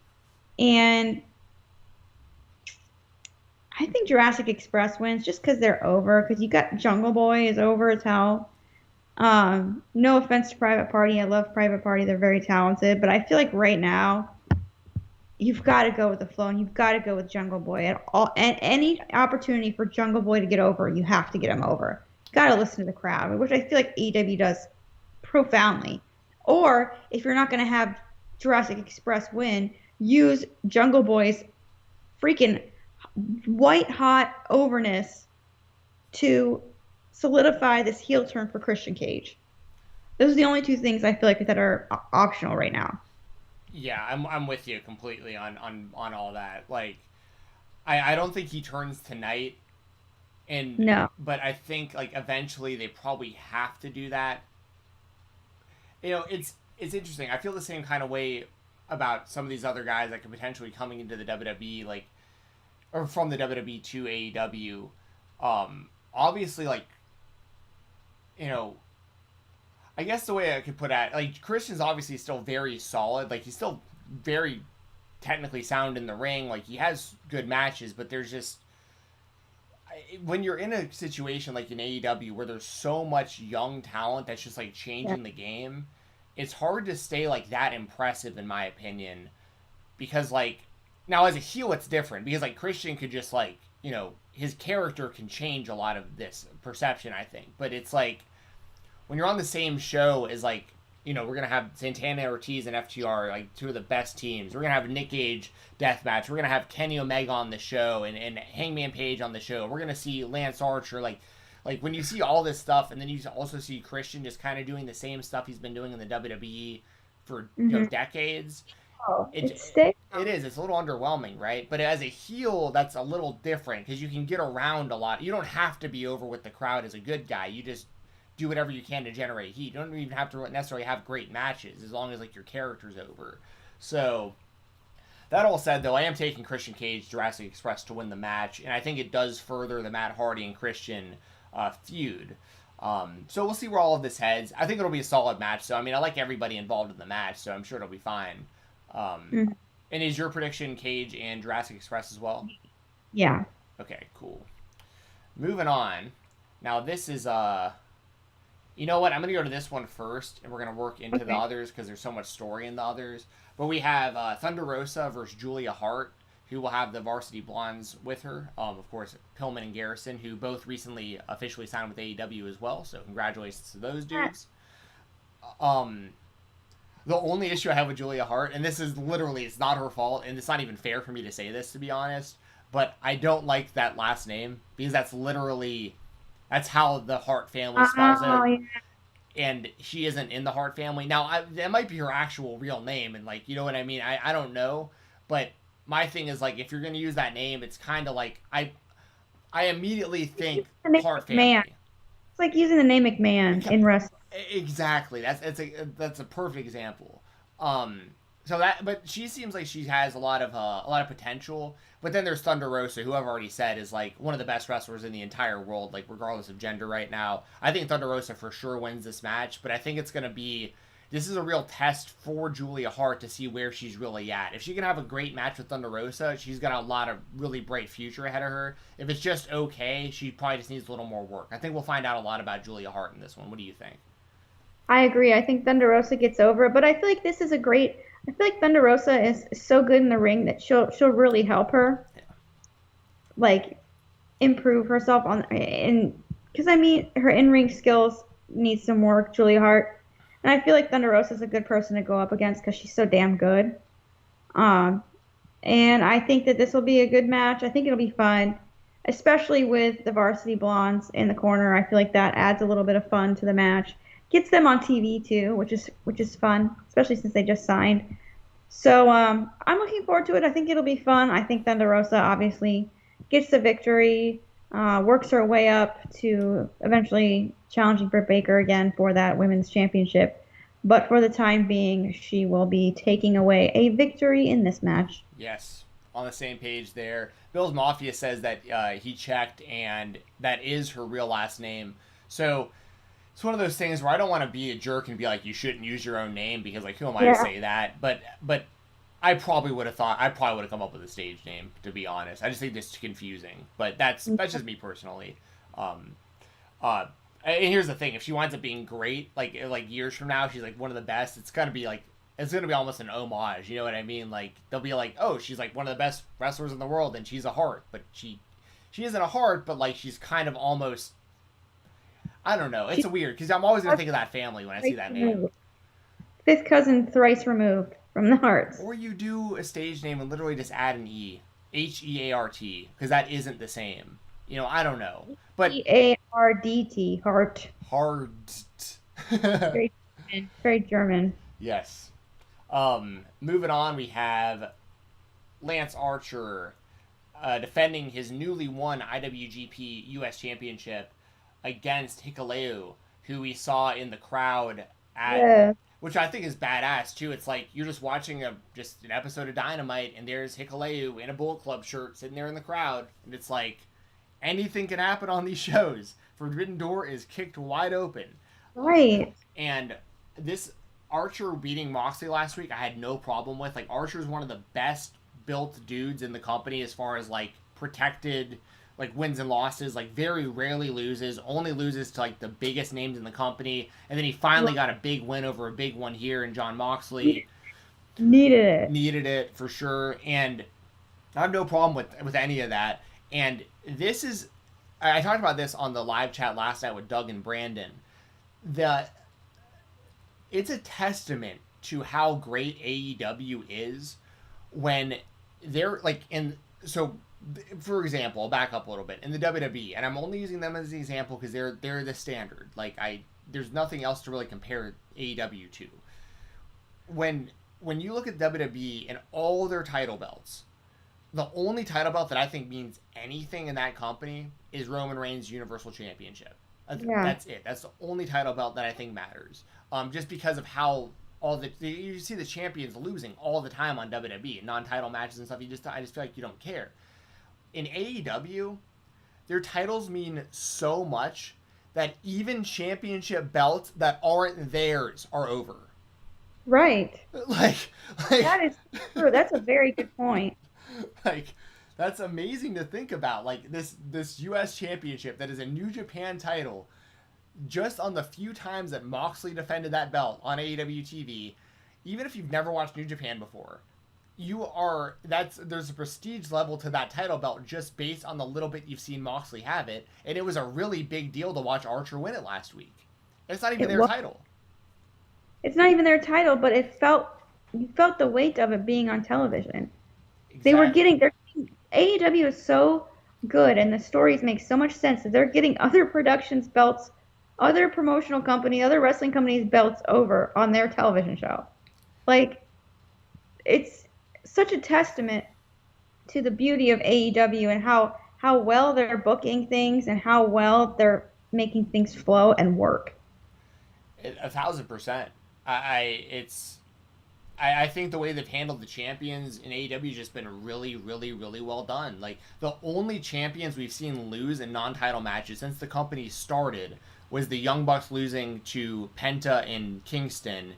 S4: and I think Jurassic Express wins just because they're over. Because you got Jungle Boy is over as hell. No offense to Private Party. I love Private Party. They're very talented. But I feel like right now, you've got to go with the flow and you've got to go with Jungle Boy at all. And any opportunity for Jungle Boy to get over, you have to get him over. You got to listen to the crowd, which I feel like AEW does profoundly. Or if you're not going to have Jurassic Express win, use Jungle Boy's freaking white hot overness to solidify this heel turn for Christian Cage. Those are the only two things I feel like that are optional right now.
S3: Yeah, I'm with you completely on all that. Like, I don't think he turns tonight, and
S4: No.
S3: but I think like eventually they probably have to do that. You know, it's interesting. I feel the same kind of way about some of these other guys that could potentially coming into the WWE, like, or from the WWE to AEW. Obviously, like, you know, I guess the way I could put it, like, Christian's obviously still very solid. Like, he's still very technically sound in the ring. Like, he has good matches, but there's just, when you're in a situation like in AEW where there's so much young talent that's just, like, changing the game, it's hard to stay, like, that impressive, in my opinion. Because, like, now as a heel, it's different. Because, like, Christian could just, like, you know, his character can change a lot of this perception, I think. But it's like, when you're on the same show as like we're gonna have Santana Ortiz and FTR, like two of the best teams. We're gonna have Nick Gage deathmatch. We're gonna have Kenny Omega on the show and Hangman Page on the show. We're gonna see Lance Archer. Like when you see all this stuff, and then you also see Christian just kind of doing the same stuff he's been doing in the WWE for decades.
S4: Oh,
S3: It is. It's a little underwhelming, right? But as a heel, that's a little different because you can get around a lot. You don't have to be over with the crowd as a good guy. You just do whatever you can to generate heat. You don't even have to necessarily have great matches as long as like your character's over. So that all said, though, I am taking Christian Cage, Jurassic Express to win the match, and I think it does further the Matt Hardy and Christian feud. So we'll see where all of this heads. I think it'll be a solid match. So I mean, I like everybody involved in the match, so I'm sure it'll be fine. And is your prediction Cage and Jurassic Express as well?
S4: Yeah.
S3: Okay, cool. Moving on. Now this is you know what? I'm gonna go to this one first, and we're gonna work into the others because there's so much story in the others. But we have Thunder Rosa versus Julia Hart, who will have the Varsity Blondes with her. Of course, Pillman and Garrison, who both recently officially signed with AEW as well. So congratulations to those dudes. The only issue I have with Julia Hart, and this is literally, it's not her fault, and it's not even fair for me to say this, to be honest, but I don't like that last name, because that's how the Hart family spells it,
S4: Yeah.
S3: and she isn't in the Hart family. Now, that might be her actual real name, and like, you know what I mean? I don't know, but my thing is, like, if you're going to use that name, it's kind of like, I immediately think Hart family.
S4: McMahon. It's like using the name McMahon in wrestling.
S3: Exactly. That's a perfect example. But she seems like she has a lot of potential. But then there's Thunder Rosa, who I've already said is like one of the best wrestlers in the entire world, like regardless of gender right now. I think Thunder Rosa for sure wins this match, but I think this is a real test for Julia Hart to see where she's really at. If she can have a great match with Thunder Rosa, she's got a lot of really bright future ahead of her. If it's just okay, she probably just needs a little more work. I think we'll find out a lot about Julia Hart in this one. What do you think?
S4: I agree. I think Thunder Rosa gets over it, but I feel like this is I feel like Thunder Rosa is so good in the ring that she'll really help her, like, improve herself because I mean her in-ring skills need some work, Julia Hart, and I feel like Thunder Rosa is a good person to go up against because she's so damn good. And I think that this will be a good match. I think it'll be fun, especially with the Varsity Blondes in the corner. I feel like that adds a little bit of fun to the match. Gets them on TV too, which is fun, especially since they just signed. So I'm looking forward to it. I think it'll be fun. I think Thunder Rosa obviously gets the victory, works her way up to eventually challenging Britt Baker again for that women's championship. But for the time being, she will be taking away a victory in this match.
S3: Yes, on the same page there. Bill's Mafia says that he checked, and that is her real last name. So it's one of those things where I don't want to be a jerk and be like, you shouldn't use your own name, because like, who am I to say that? But I probably would have come up with a stage name, to be honest. I just think this is confusing, but that's just me personally. And here's the thing: if she winds up being great, like years from now, she's like one of the best. It's gonna be almost an homage. You know what I mean? Like they'll be like, oh, she's like one of the best wrestlers in the world, and she's a Hart, but she isn't a Hart, but like she's kind of almost. I don't know. It's weird because I'm always gonna think of that family when I see that name.
S4: Fifth cousin thrice removed from the Harts.
S3: Or you do a stage name and literally just add an E, Heart, because that isn't the same. You know, I don't know. But
S4: Hardt, Hart.
S3: Hard.
S4: Very German.
S3: Yes. Moving on, we have Lance Archer defending his newly won IWGP US Championship against Hikuleo, who we saw in the crowd which I think is badass too. It's like you're just watching an episode of Dynamite, and there's Hikuleo in a Bullet Club shirt sitting there in the crowd, and it's like anything can happen on these shows. Forbidden Door is kicked wide open.
S4: Right.
S3: And this Archer beating Moxley last week, I had no problem with. Like, Archer's one of the best built dudes in the company as far as like protected, like wins and losses. Like very rarely loses, only loses to like the biggest names in the company. And then he finally got a big win over a big one here in John Moxley. Needed it for sure. And I have no problem with any of that. And this is, I talked about this on the live chat last night with Doug and Brandon. it's a testament to how great AEW is when they're like in. So, for example, I'll back up a little bit in the WWE, and I'm only using them as an example because they're the standard. Like there's nothing else to really compare AEW to. When you look at WWE and all their title belts, the only title belt that I think means anything in that company is Roman Reigns' Universal Championship.
S4: Yeah.
S3: That's it. That's the only title belt that I think matters. Just because of how you see the champions losing all the time on WWE, non-title matches and stuff. I just feel like you don't care. In AEW, their titles mean so much that even championship belts that aren't theirs are over.
S4: Right.
S3: Like
S4: That is true. That's a very good point.
S3: like that's amazing to think about. Like this US championship that is a New Japan title, just on the few times that Moxley defended that belt on AEW TV, even if you've never watched New Japan before, there's a prestige level to that title belt just based on the little bit you've seen Moxley have it, and it was a really big deal to watch Archer win it last week. It's not even their title.
S4: It's not even their title, but you felt the weight of it being on television.
S3: Exactly.
S4: AEW is so good, and the stories make so much sense that they're getting other productions belts, other promotional company, other wrestling companies belts over on their television show. Like, it's such a testament to the beauty of AEW and how well they're booking things and how well they're making things flow and work.
S3: 1,000%. I think the way they've handled the champions in AEW has just been really, really, really well done. Like, the only champions we've seen lose in non-title matches since the company started was the Young Bucks losing to Penta in Kingston,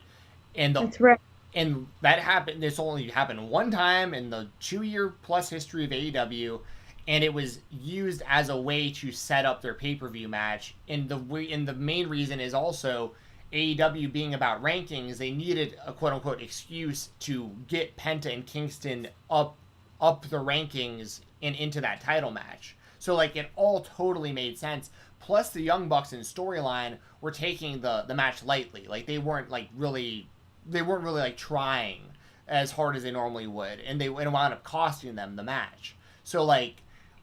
S3: and
S4: That's right.
S3: and that happened. This only happened one time in the 2-year plus history of AEW, and it was used as a way to set up their pay-per-view match. And the main reason is also AEW being about rankings. They needed a quote-unquote excuse to get Penta and Kingston up the rankings and into that title match. So like it all totally made sense. Plus the Young Bucks in storyline were taking the match lightly. Like they weren't really like trying as hard as they normally would, and it wound up costing them the match. So like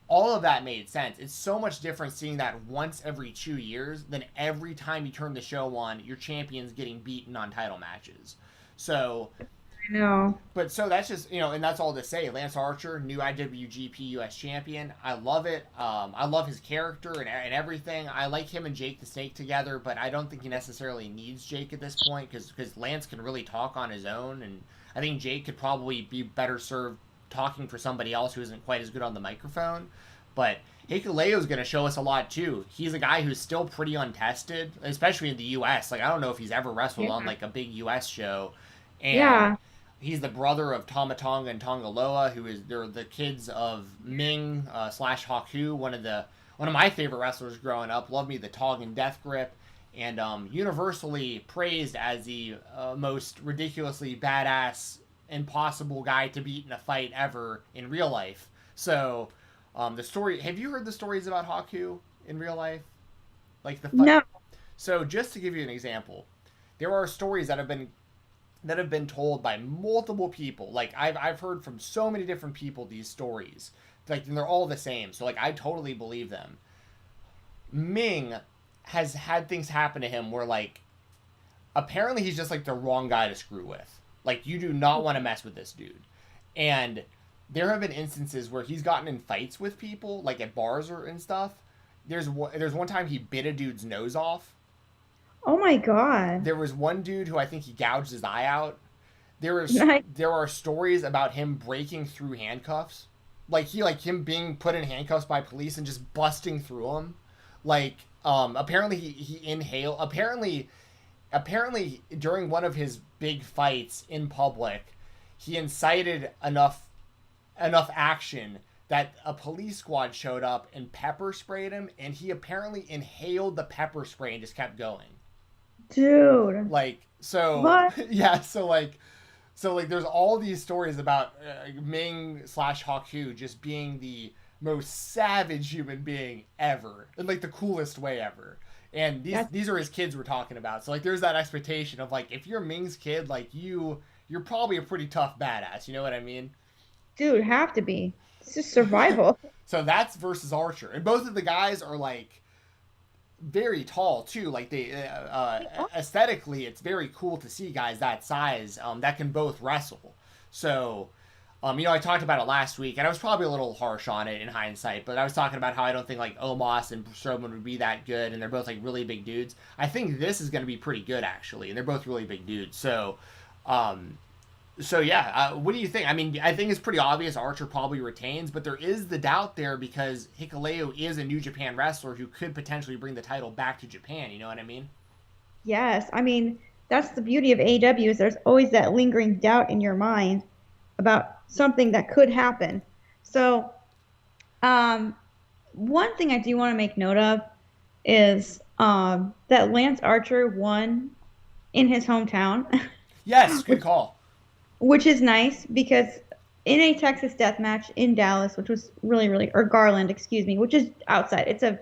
S3: all of that made sense. It's so much different seeing that once every 2 years than every time you turn the show on, your champion's getting beaten on title matches. So,
S4: I know.
S3: but so that's just, and that's all to say. Lance Archer, new IWGP US champion. I love it. I love his character and everything. I like him and Jake the Snake together, but I don't think he necessarily needs Jake at this point because Lance can really talk on his own, and I think Jake could probably be better served talking for somebody else who isn't quite as good on the microphone. But Hikuleo's going to show us a lot too. He's a guy who's still pretty untested, especially in the U.S. Like I don't know if he's ever wrestled on like a big U.S. show. And he's the brother of Tama Tonga and Tongaloa, they're the kids of Ming / Haku, one of my favorite wrestlers growing up. Love me the Tongan Death Grip, and universally praised as the most ridiculously badass, impossible guy to beat in a fight ever in real life. So, the story. Have you heard the stories about Haku in real life? Like the fight.
S4: No.
S3: So, just to give you an example, there are stories that have been told by multiple people. Like I've heard from so many different people these stories. Like, and they're all the same. So, like, I totally believe them. Ming has had things happen to him where, like, apparently he's just like the wrong guy to screw with. Like, you do not want to mess with this dude. And there have been instances where he's gotten in fights with people, like at bars and stuff. There's one time he bit a dude's nose off.
S4: Oh my God.
S3: There was one dude who I think he gouged his eye out. There are stories about him breaking through handcuffs. Like him being put in handcuffs by police and just busting through them. Like, apparently he inhaled. Apparently, during one of his big fights in public, he incited enough action that a police squad showed up and pepper sprayed him, and he apparently inhaled the pepper spray and just kept going.
S4: Dude.
S3: Like, so...
S4: What?
S3: Yeah, so there's all these stories about Ming / Haku just being the most savage human being ever, in like the coolest way ever. And these are his kids we're talking about. So like there's that expectation of like if you're Ming's kid, like you're probably a pretty tough badass. You know what I mean?
S4: Dude, have to be. It's just survival.
S3: So that's versus Archer, and both of the guys are like very tall too. Like they aesthetically, it's very cool to see guys that size that can both wrestle. So. I talked about it last week, and I was probably a little harsh on it in hindsight, but I was talking about how I don't think, like, Omos and Strowman would be that good, and they're both, like, really big dudes. I think this is going to be pretty good, actually, and they're both really big dudes. So yeah, what do you think? I mean, I think it's pretty obvious Archer probably retains, but there is the doubt there because Hikuleo is a New Japan wrestler who could potentially bring the title back to Japan, you know what I mean?
S4: Yes, I mean, that's the beauty of AEW is there's always that lingering doubt in your mind about something that could happen. So, one thing I do want to make note of is that Lance Archer won in his hometown.
S3: Yes, good call.
S4: Which is nice because in a Texas death match in Dallas, which was really, or Garland, excuse me, which is outside. It's a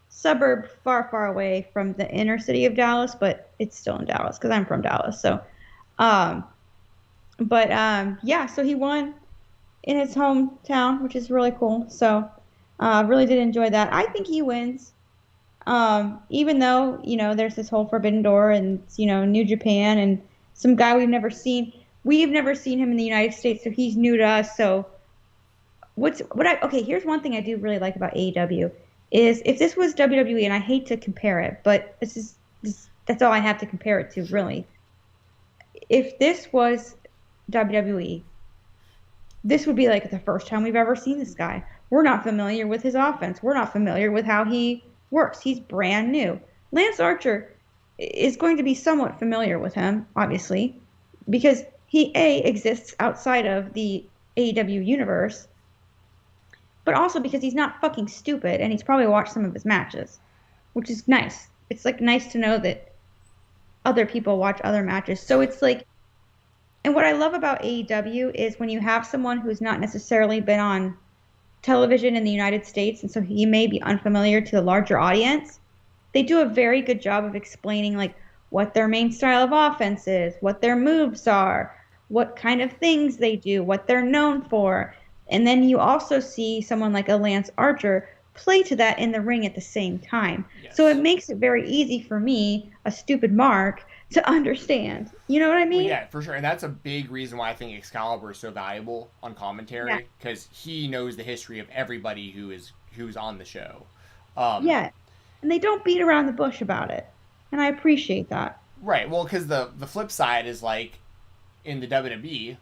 S4: suburb far, far away from the inner city of Dallas, but it's still in Dallas because I'm from Dallas. So, yeah, so he won in his hometown, which is really cool. So, really did enjoy that. I think he wins. Even though, there's this whole Forbidden Door and, New Japan and some guy we've never seen. We've never seen him in the United States, so he's new to us. So here's one thing I do really like about AEW is if this was WWE, and I hate to compare it, but that's all I have to compare it to, really. If this was WWE, this would be like the first time we've ever seen this guy. We're not familiar with his offense. We're not familiar with how he works. He's brand new. Lance Archer is going to be somewhat familiar with him, obviously, because he, exists outside of the AEW universe, but also because he's not fucking stupid and he's probably watched some of his matches, which is nice. It's like nice to know that other people watch other matches. So it's like, and what I love about AEW is when you have someone who's not necessarily been on television in the United States, and so he may be unfamiliar to the larger audience, they do a very good job of explaining like what their main style of offense is, what their moves are, what kind of things they do, what they're known for. And then you also see someone like a Lance Archer play to that in the ring at the same time. Yes. So it makes it very easy for me, a stupid mark, to understand. You know what I mean?
S3: Well, yeah, for sure. And that's a big reason why I think Excalibur is so valuable on commentary, because he knows the history of everybody who's on the show.
S4: Yeah, and they don't beat around the bush about it. And I appreciate that.
S3: Right. Well, because the flip side is like in the WWE,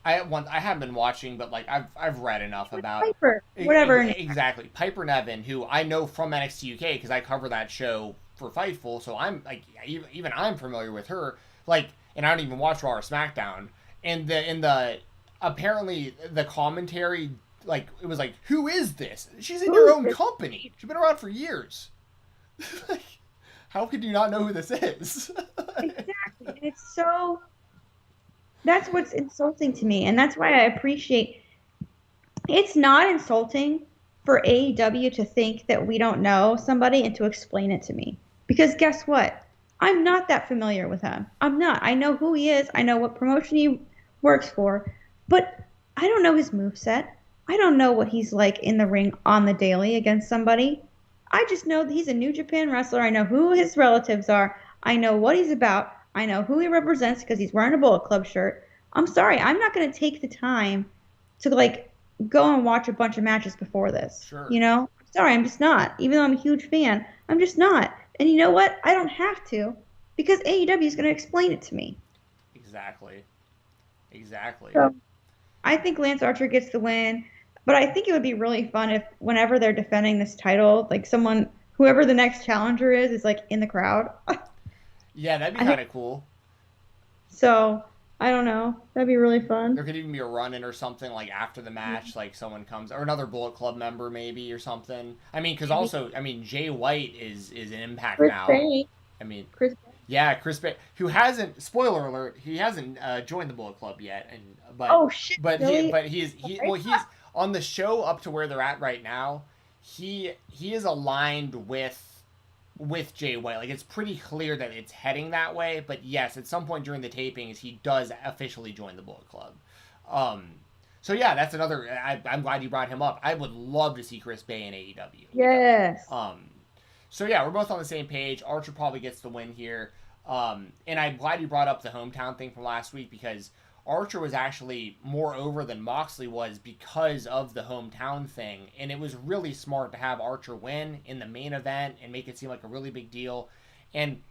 S3: I haven't been watching, but like I've read enough about
S4: Piper, whatever.
S3: Exactly, Piper Nevin, who I know from NXT UK because I cover that show for Fightful, so I'm like even I'm familiar with her. Like, and I don't even watch Raw or SmackDown. And the apparently the commentary, like it was like, who is this? She's in your own company. She's been around for years. Like, how could you not know who this is?
S4: Exactly. And it's so... That's what's insulting to me. And that's why I appreciate... It's not insulting for AEW to think that we don't know somebody and to explain it to me. Because guess what? I'm not that familiar with him. I'm not. I know who he is. I know what promotion he works for. But I don't know his moveset. I don't know what he's like in the ring on the daily against somebody. I just know that he's a New Japan wrestler. I know who his relatives are. I know what he's about. I know who he represents because he's wearing a Bullet Club shirt. I'm sorry. I'm not going to take the time to, like, go and watch a bunch of matches before this.
S3: Sure.
S4: I'm sorry. I'm just not. Even though I'm a huge fan, I'm just not. And you know what? I don't have to because AEW is going to explain it to me.
S3: Exactly.
S4: So I think Lance Archer gets the win. But I think it would be really fun if whenever they're defending this title, like whoever the next challenger is like in the crowd.
S3: Yeah, that'd be kind of cool.
S4: So, I don't know. That'd be really fun.
S3: There could even be a run-in or something like after the match, like someone comes, or another Bullet Club member maybe or something. I mean, because also, Jay White is in Impact
S4: Chris
S3: now.
S4: Bay.
S3: Chris Bay, who hasn't, spoiler alert, he hasn't joined the Bullet Club yet.
S4: Oh shit!
S3: But
S4: really?
S3: he's on the show up to where they're at right now. he is aligned with Jay White. Like, it's pretty clear that it's heading that way. But yes, at some point during the tapings, he does officially join the Bullet Club. So yeah, that's another. I'm glad you brought him up. I would love to see Chris Bay in AEW.
S4: Yes.
S3: So yeah, we're both on the same page. Archer probably gets the win here. And I'm glad you brought up the hometown thing from last week, because Archer was actually more over than Moxley was because of the hometown thing. And it was really smart to have Archer win in the main event and make it seem like a really big deal. And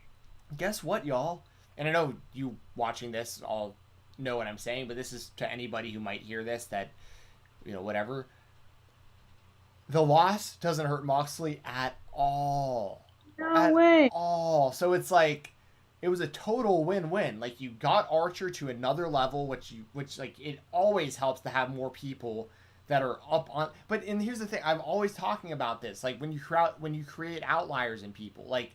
S3: guess what, y'all? And I know you watching this all know what I'm saying, but this is to anybody who might hear this that, whatever. The loss doesn't hurt Moxley at all.
S4: No way.
S3: At all. So it's like, it was a total win-win. Like, you got Archer to another level, which like, it always helps to have more people that are up on. But and here's the thing, I'm always talking about this. Like, when you create outliers in people, like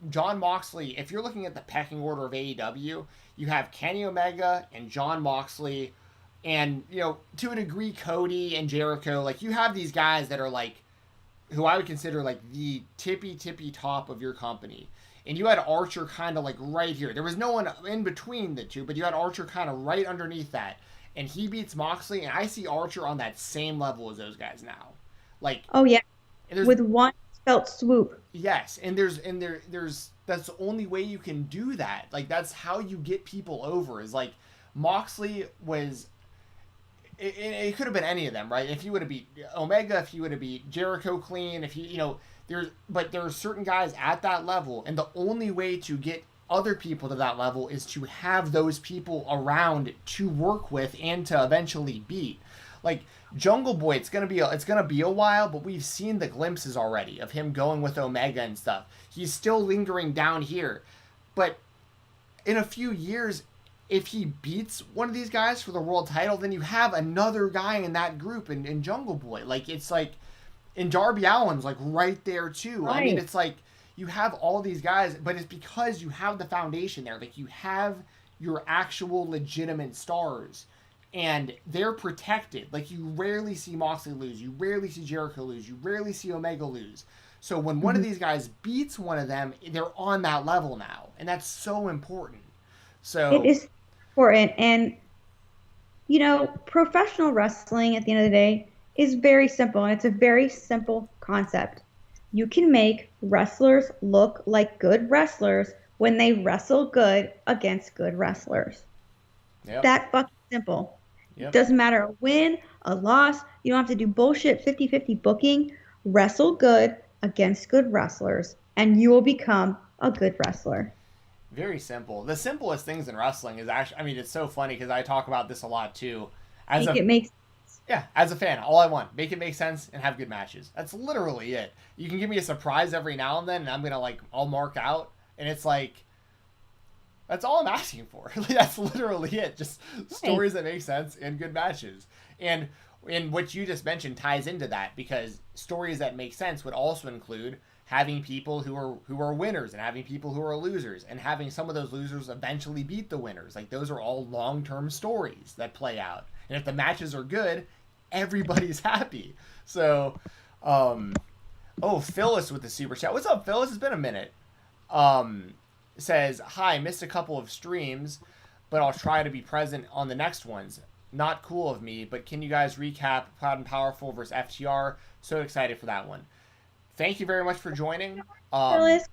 S3: John Moxley. If you're looking at the pecking order of AEW, you have Kenny Omega and John Moxley, and to a degree Cody and Jericho. Like, you have these guys that are like, who I would consider like the tippy top of your company. And you had Archer kind of like right here. There was no one in between the two, but you had Archer kind of right underneath that. And he beats Moxley, and I see Archer on that same level as those guys now. Like,
S4: oh yeah, with one felt swoop.
S3: Yes, and there's that's the only way you can do that. Like, that's how you get people over. Is like, Moxley was. It could have been any of them, right? If you would have beat Omega, if you would have beat Jericho clean, if but there are certain guys at that level, and the only way to get other people to that level is to have those people around to work with and to eventually beat. Like, Jungle Boy, it's gonna be a while, but we've seen the glimpses already of him going with Omega and stuff. He's still lingering down here, but in a few years, if he beats one of these guys for the world title, then you have another guy in that group in Jungle Boy. Like, it's like, and Darby Allin's like right there too. Right. I mean, it's like, you have all these guys, but it's because you have the foundation there. Like, you have your actual legitimate stars, and they're protected. Like, you rarely see Moxley lose. You rarely see Jericho lose. You rarely see Omega lose. So when one of these guys beats one of them, they're on that level now. And that's so important. So
S4: it is important. And, professional wrestling at the end of the day is very simple. And it's a very simple concept. You can make wrestlers look like good wrestlers when they wrestle good against good wrestlers.
S3: Yep.
S4: That fucking simple.
S3: Yep.
S4: Doesn't matter a win, a loss. You don't have to do bullshit 50-50 booking. Wrestle good against good wrestlers, and you will become a good wrestler.
S3: Very simple. The simplest things in wrestling is actually, I mean, it's so funny because I talk about this a lot too. As a fan, all I want, make it make sense and have good matches. That's literally it. You can give me a surprise every now and then, and I'm gonna I'll mark out, and it's like, that's all I'm asking for. That's literally it. Just stories that make sense and good matches. And what you just mentioned ties into that, because stories that make sense would also include having people who are winners and having people who are losers, and having some of those losers eventually beat the winners. Like, those are all long-term stories that play out. And if the matches are good, everybody's happy. So, Phyllis with the super chat. What's up, Phyllis? It's been a minute. Says, hi, missed a couple of streams, but I'll try to be present on the next ones. Not cool of me, but can you guys recap Proud and Powerful versus FTR? So excited for that one. Thank you very much for joining.
S4: Phyllis,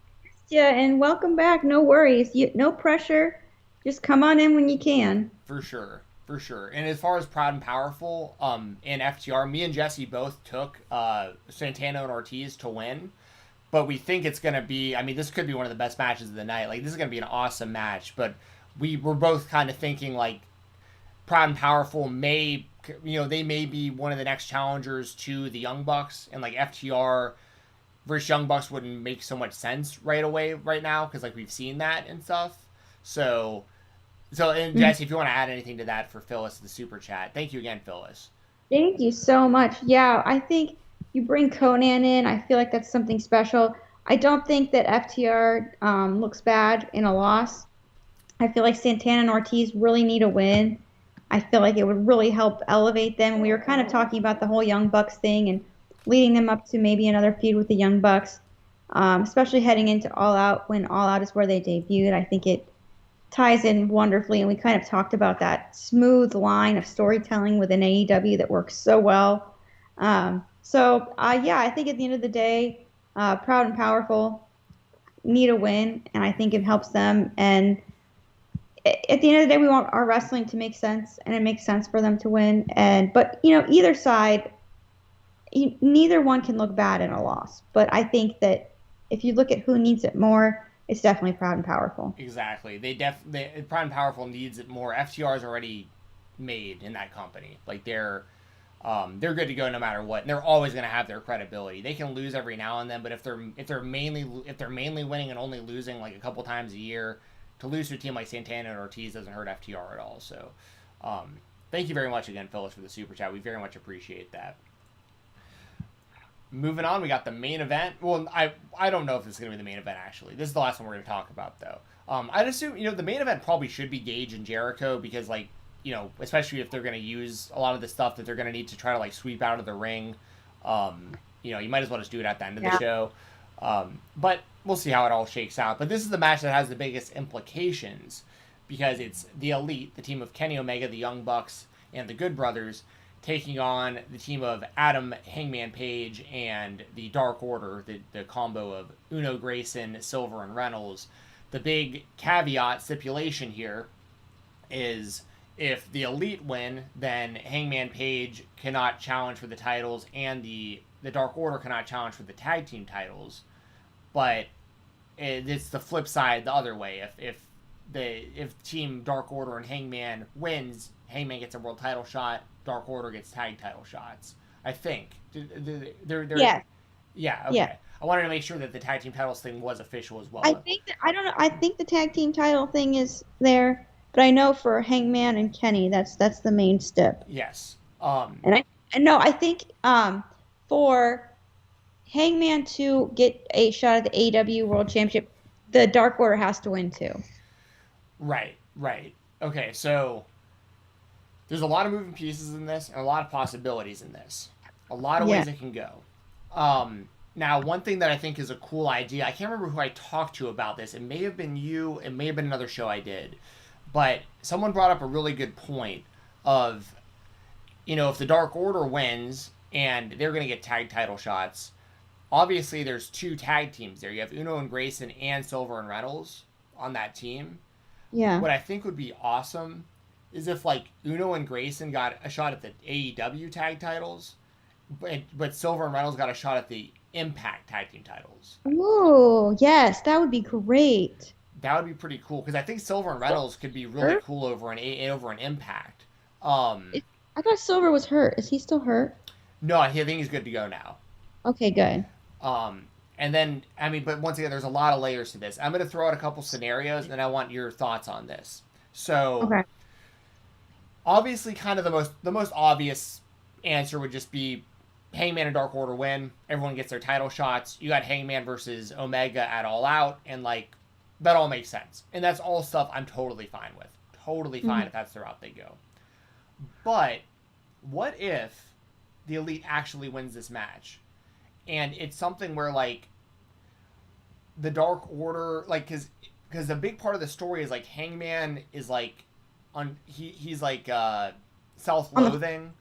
S4: yeah, and welcome back. No worries. No pressure. Just come on in when you can.
S3: For sure. And as far as Proud and Powerful, in FTR, me and Jessi both took Santana and Ortiz to win. But we think it's going to be, I mean, this could be one of the best matches of the night. Like, this is going to be an awesome match. But we're both kind of thinking, like, Proud and Powerful they may be one of the next challengers to the Young Bucks. And, like, FTR versus Young Bucks wouldn't make so much sense right away right now, because, like, we've seen that and stuff. So, and Jessi, if you want to add anything to that for Phyllis, the super chat. Thank you again, Phyllis.
S4: Thank you so much. Yeah, I think you bring Conan in. I feel like that's something special. I don't think that FTR looks bad in a loss. I feel like Santana and Ortiz really need a win. I feel like it would really help elevate them. We were kind of talking about the whole Young Bucks thing, and leading them up to maybe another feud with the Young Bucks, especially heading into All Out when All Out is where they debuted. I think it ties in wonderfully, and we kind of talked about that smooth line of storytelling within AEW that works so well. Yeah, I think at the end of the day, Proud and Powerful need a win, and I think it helps them. And at the end of the day, we want our wrestling to make sense, and it makes sense for them to win. But either side, neither one can look bad in a loss. But I think that if you look at who needs it more, it's definitely Proud and Powerful.
S3: Exactly. Proud and Powerful needs it more. FTR is already made in that company. Like they're good to go no matter what. And they're always going to have their credibility. They can lose every now and then, but if they're mainly winning and only losing like a couple times a year, to lose to a team like Santana and Ortiz doesn't hurt FTR at all. So, thank you very much again, Phyllis, for the super chat. We very much appreciate that. Moving on, we got the main event. Well, I don't know if this is going to be the main event, actually. This is the last one we're going to talk about, though. I'd assume, the main event probably should be Gage and Jericho because, like, especially if they're going to use a lot of the stuff that they're going to need to try to, like, sweep out of the ring. You might as well just do it at the end of the show. But we'll see how it all shakes out. But this is the match that has the biggest implications because it's the Elite, the team of Kenny Omega, the Young Bucks, and the Good Brothers, taking on the team of Adam Hangman Page and the Dark Order, the combo of Uno Grayson, Silver, and Reynolds. The big caveat stipulation here is if the Elite win, then Hangman Page cannot challenge for the titles and the Dark Order cannot challenge for the tag team titles. But it's the flip side the other way. If Team Dark Order and Hangman wins, Hangman gets a world title shot, Dark Order gets tag title shots. I think.
S4: Yeah.
S3: Yeah, okay.
S4: Yeah.
S3: I wanted to make sure that the tag team titles thing was official as well.
S4: I don't know. I think the tag team title thing is there, but I know for Hangman and Kenny, that's the main step.
S3: Yes.
S4: I think for Hangman to get a shot at the AEW World Championship, the Dark Order has to win too.
S3: Right. Okay, so there's a lot of moving pieces in this and a lot of possibilities in this. A lot of ways it can go. Now, one thing that I think is a cool idea, I can't remember who I talked to about this. It may have been you. It may have been another show I did. But someone brought up a really good point of, if the Dark Order wins and they're going to get tag title shots, obviously there's two tag teams there. You have Uno and Grayson and Silver and Reynolds on that team.
S4: Yeah.
S3: What I think would be awesome is if, like, Uno and Grayson got a shot at the AEW tag titles, but Silver and Reynolds got a shot at the Impact tag team titles.
S4: Oh, yes, that would be great.
S3: That would be pretty cool because I think Silver and Reynolds could be really cool over an Impact.
S4: I thought Silver was hurt. Is he still hurt?
S3: No, I think he's good to go now.
S4: Okay, good.
S3: And then, but once again, there's a lot of layers to this. I'm going to throw out a couple scenarios, and I want your thoughts on this. So, obviously, kind of the most obvious answer would just be Hangman and Dark Order win. Everyone gets their title shots. You got Hangman versus Omega at All Out, and, like, that all makes sense. And that's all stuff I'm totally fine with. Totally fine if that's the route they go. But what if the Elite actually wins this match? And it's something where, like, the Dark Order, like, because a big part of the story is, like, Hangman is, like, he's like, self-loathing.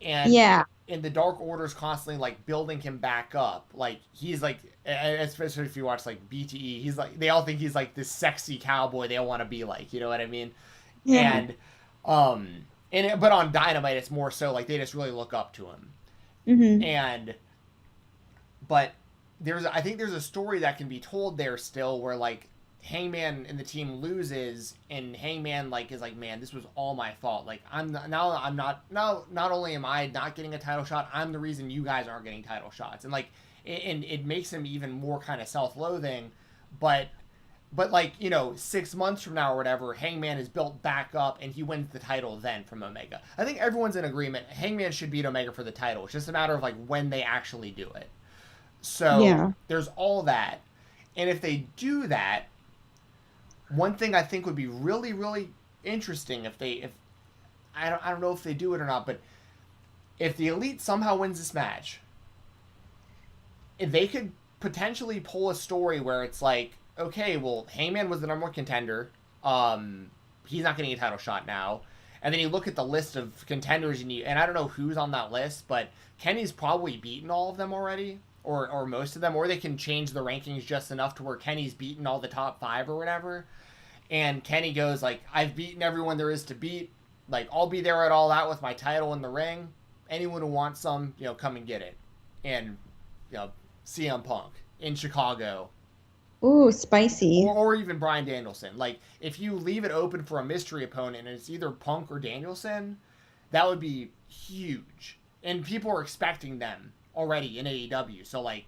S3: And the Dark Order's constantly, like, building him back up. Like, he's, like, especially if you watch, like, BTE, he's, like, they all think he's, like, this sexy cowboy they all want to be like, you know what I mean? Yeah. But on Dynamite, it's more so, like, they just really look up to him. Mm-hmm. But I think there's a story that can be told there still where, like, Hangman and the team loses and Hangman, like, is like, man, this was all my fault. Like, not only am I not getting a title shot, I'm the reason you guys aren't getting title shots. And, like, it makes him even more kind of self-loathing. But like, 6 months from now or whatever, Hangman is built back up and he wins the title then from Omega. I think everyone's in agreement. Hangman should beat Omega for the title. It's just a matter of, like, when they actually do it. So there's all that. And if they do that, one thing I think would be really, really interesting if I don't know if they do it or not, but if the Elite somehow wins this match, if they could potentially pull a story where it's like, okay, well, Hangman was the number one contender. He's not getting a title shot now. And then you look at the list of contenders, and I don't know who's on that list, but Kenny's probably beaten all of them already, or most of them, or they can change the rankings just enough to where Kenny's beaten all the top 5 or whatever. And Kenny goes like, I've beaten everyone there is to beat. Like, I'll be there at All Out with my title in the ring. Anyone who wants some, come and get it. And, CM Punk in Chicago.
S4: Ooh, spicy.
S3: Or even Bryan Danielson. Like, if you leave it open for a mystery opponent and it's either Punk or Danielson, that would be huge. And people are expecting them already in AEW. So, like,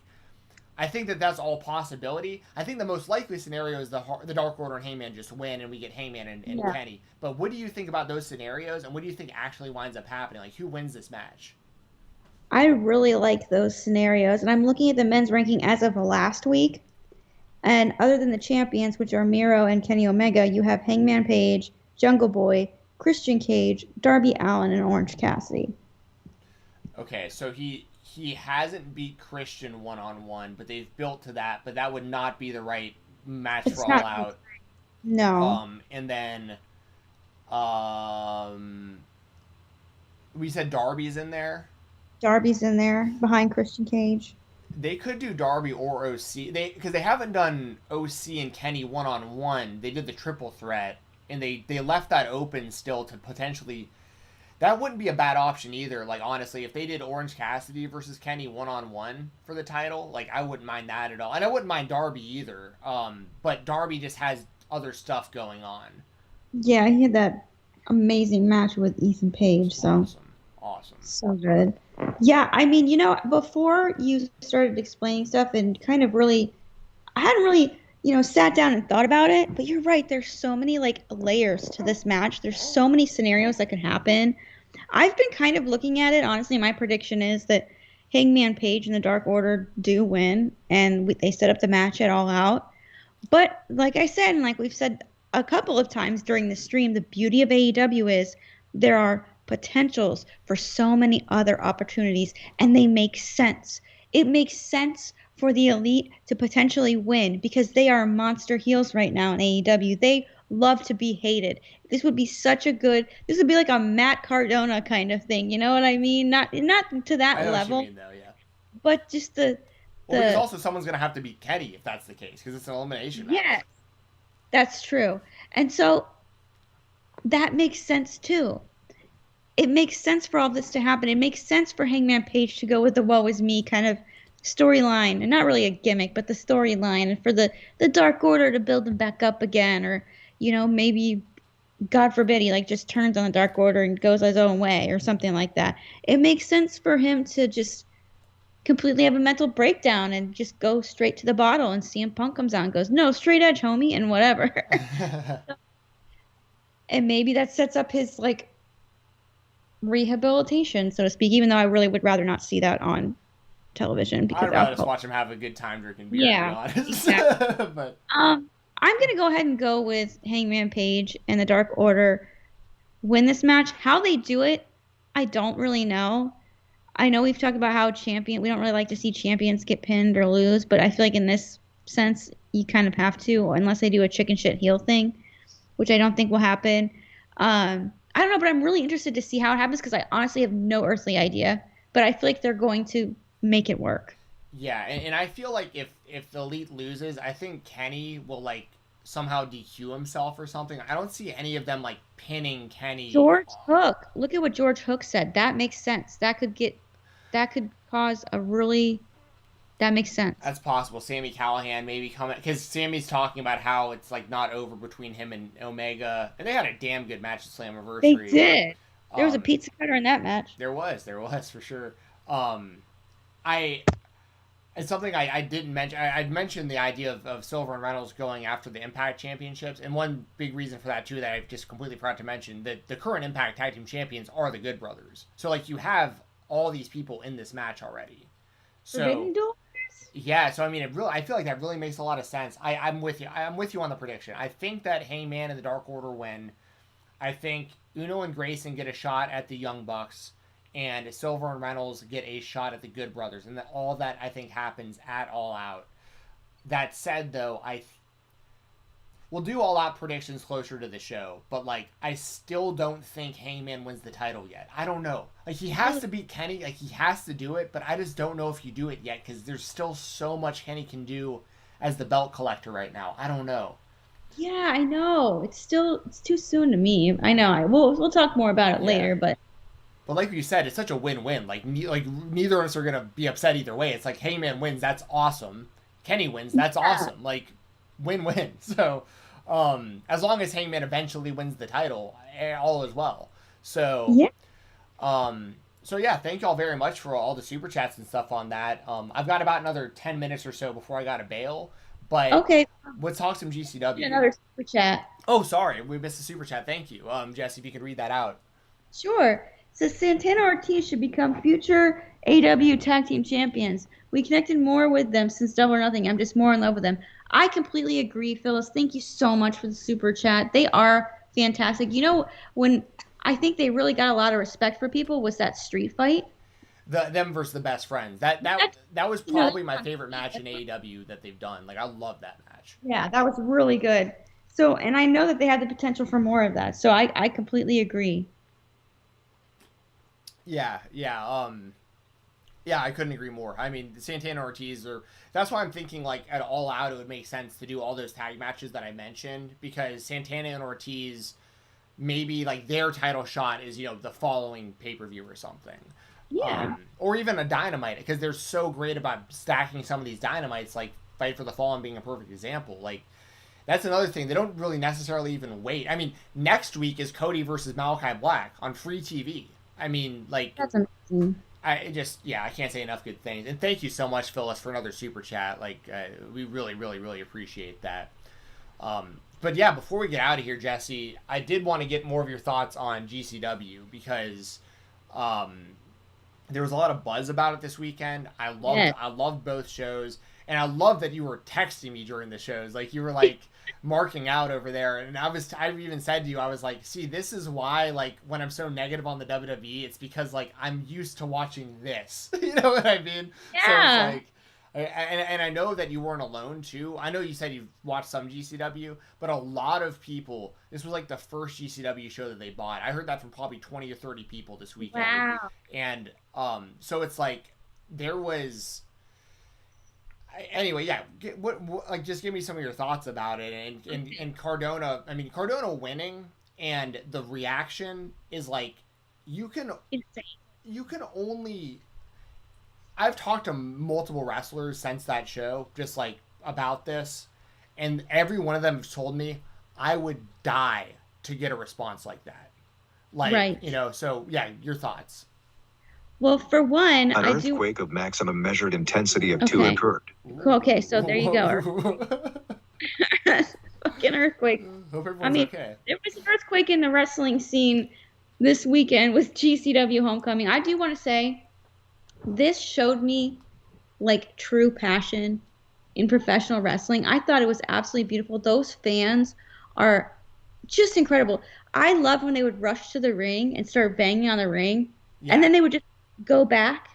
S3: I think that that's all possibility. I think the most likely scenario is the Dark Order and Hangman just win and we get Hangman and Kenny. But what do you think about those scenarios, and what do you think actually winds up happening? Like, who wins this match?
S4: I really like those scenarios, and I'm looking at the men's ranking as of last week. And other than the champions, which are Miro and Kenny Omega, you have Hangman Page, Jungle Boy, Christian Cage, Darby Allin, and Orange Cassidy.
S3: Okay, so he hasn't beat Christian one-on-one, but they've built to that, but that would not be the right match for All Out.
S4: No.
S3: And then we said Darby's in there.
S4: Darby's in there behind Christian Cage.
S3: They could do Darby or OC. Because they haven't done OC and Kenny one-on-one. They did the triple threat, and they left that open still to potentially... That wouldn't be a bad option either. Like, honestly, if they did Orange Cassidy versus Kenny one-on-one for the title, like, I wouldn't mind that at all. And I wouldn't mind Darby either. But Darby just has other stuff going on.
S4: Yeah, he had that amazing match with Ethan Page. So
S3: Awesome.
S4: So good. Yeah, I mean, before you started explaining stuff and kind of really, I hadn't really, sat down and thought about it. But you're right. There's so many, like, layers to this match. There's so many scenarios that could happen. I've been kind of looking at it. Honestly, my prediction is that Hangman Page and the Dark Order do win, and they set up the match at All Out. But like I said, and like we've said a couple of times during the stream, the beauty of AEW is there are potentials for so many other opportunities, and they make sense. It makes sense for the Elite to potentially win because they are monster heels right now in AEW. They love to be hated. This would be like a Matt Cardona kind of thing. You know what I mean? Not to that level.
S3: What you mean, though, yeah.
S4: But just
S3: because also someone's going to have to beat Kenny if that's the case, because it's an elimination match.
S4: Yeah, that's true. And so that makes sense too. It makes sense for all this to happen. It makes sense for Hangman Page to go with the woe is me kind of storyline, and not really a gimmick, but the storyline, and for the Dark Order to build them back up again, or maybe, God forbid, he just turns on the Dark Order and goes his own way or something like that. It makes sense for him to just completely have a mental breakdown and just go straight to the bottle, and CM Punk comes out and goes, no, straight edge, homie, and whatever. And maybe that sets up his rehabilitation, so to speak, even though I really would rather not see that on television, because
S3: I'd rather just watch him have a good time drinking beer,
S4: yeah,
S3: to be honest.
S4: Exactly.
S3: But
S4: I'm gonna go ahead and go with Hangman Page and the Dark Order win this match. How they do it, I don't really know. I know we've talked about how we don't really like to see champions get pinned or lose, but I feel like in this sense you kind of have to, unless they do a chicken shit heel thing, which I don't think will happen. I don't know, but I'm really interested to see how it happens because I honestly have no earthly idea. But I feel like they're going to make it work.
S3: Yeah, and I feel like if the Elite loses, I think Kenny will somehow DQ himself or something. I don't see any of them pinning Kenny.
S4: George Hook. Look at what George Hook said. That makes sense. That could cause a really... That makes sense.
S3: That's possible. Sami Callihan maybe coming, because Sammy's talking about how it's not over between him and Omega, and they had a damn good match at Slammiversary.
S4: They did. There was a pizza cutter in that match.
S3: There was for sure. It's something I didn't mention. I'd mentioned the idea of Silver and Reynolds going after the Impact Championships, and one big reason for that too that I just completely forgot to mention, that the current Impact Tag Team Champions are the Good Brothers. So you have all these people in this match already. So yeah, so I mean, I feel like that really makes a lot of sense. I'm with you. I'm with you on the prediction. I think that Hangman and the Dark Order win. I think Uno and Grayson get a shot at the Young Bucks, and Silver and Reynolds get a shot at the Good Brothers, and that all that I think happens at All Out. That said, though, we'll do All Out predictions closer to the show, but like I still don't think Hangman wins the title yet. I don't know. Like he has to beat Kenny, like he has to do it, but I just don't know if you do it yet because there's still so much Kenny can do as the belt collector right now. I don't know.
S4: Yeah, I know. It's too soon to me. I know. We'll talk more about it later, but
S3: like you said, it's such a win-win. Like neither of us are gonna be upset either way. It's like Hangman wins, that's awesome. Kenny wins, that's awesome. Like win-win. So as long as Hangman eventually wins the title, all is well. So
S4: yeah.
S3: So yeah, thank y'all very much for all the super chats and stuff on that. I've got about another 10 minutes or so before I gotta bail. But
S4: okay,
S3: let's talk some GCW.
S4: Another super chat.
S3: Oh, sorry, we missed the super chat. Thank you, Jessi. If you could read that out.
S4: Sure. So Santana Ortiz should become future AW Tag Team Champions. We connected more with them since Double or Nothing. I'm just more in love with them. I completely agree, Phyllis. Thank you so much for the super chat. They are fantastic. You know, when I think they really got a lot of respect for people was that street fight.
S3: Them versus the Best Friends. That was probably my favorite match in AEW that they've done. Like I love that match.
S4: Yeah, that was really good. So, and I know that they had the potential for more of that. So I completely agree.
S3: Yeah, I couldn't agree more. I mean, Santana Ortiz that's why I'm thinking like at All Out it would make sense to do all those tag matches that I mentioned because Santana and Ortiz maybe like their title shot is, the following pay-per-view or something.
S4: Yeah.
S3: Or even a Dynamite because they're so great about stacking some of these Dynamites, like Fight for the Fallen being a perfect example. Like that's another thing. They don't really necessarily even wait. I mean, next week is Cody versus Malachi Black on free TV. I mean, like
S4: that's amazing.
S3: I can't say enough good things. And thank you so much, Phyllis, for another super chat. Like we really, really, really appreciate that. But yeah, before we get out of here, Jessi, I did want to get more of your thoughts on GCW because there was a lot of buzz about it this weekend. I loved both shows, and I love that you were texting me during the shows. Like you were like marking out over there, and I even said to you, I was like, see, this is why like when I'm so negative on the WWE, it's because like I'm used to watching this. You know what I mean?
S4: Yeah.
S3: So it's like. And I know that you weren't alone too. I know you said you've watched some GCW, but a lot of people, this was like the first GCW show that they bought. I heard that from probably 20 or 30 people this weekend.
S4: Wow.
S3: And so it's like there was. Anyway, yeah. Like just give me some of your thoughts about it and Cardona. I mean, Cardona winning and the reaction is like you can only. I've talked to multiple wrestlers since that show, just like about this, and every one of them has told me I would die to get a response like that. Like,
S4: right.
S3: So yeah, your thoughts.
S4: Well, for one,
S5: an earthquake of maximum measured intensity of 2 occurred.
S4: Cool. Okay, so there you go. Fucking earthquake.
S3: Hope everyone's okay.
S4: There was an earthquake in the wrestling scene this weekend with GCW Homecoming. I do want to say, this showed me like true passion in professional wrestling. I thought it was absolutely beautiful. Those fans are just incredible. I love when they would rush to the ring and start banging on the ring, and then they would just go back.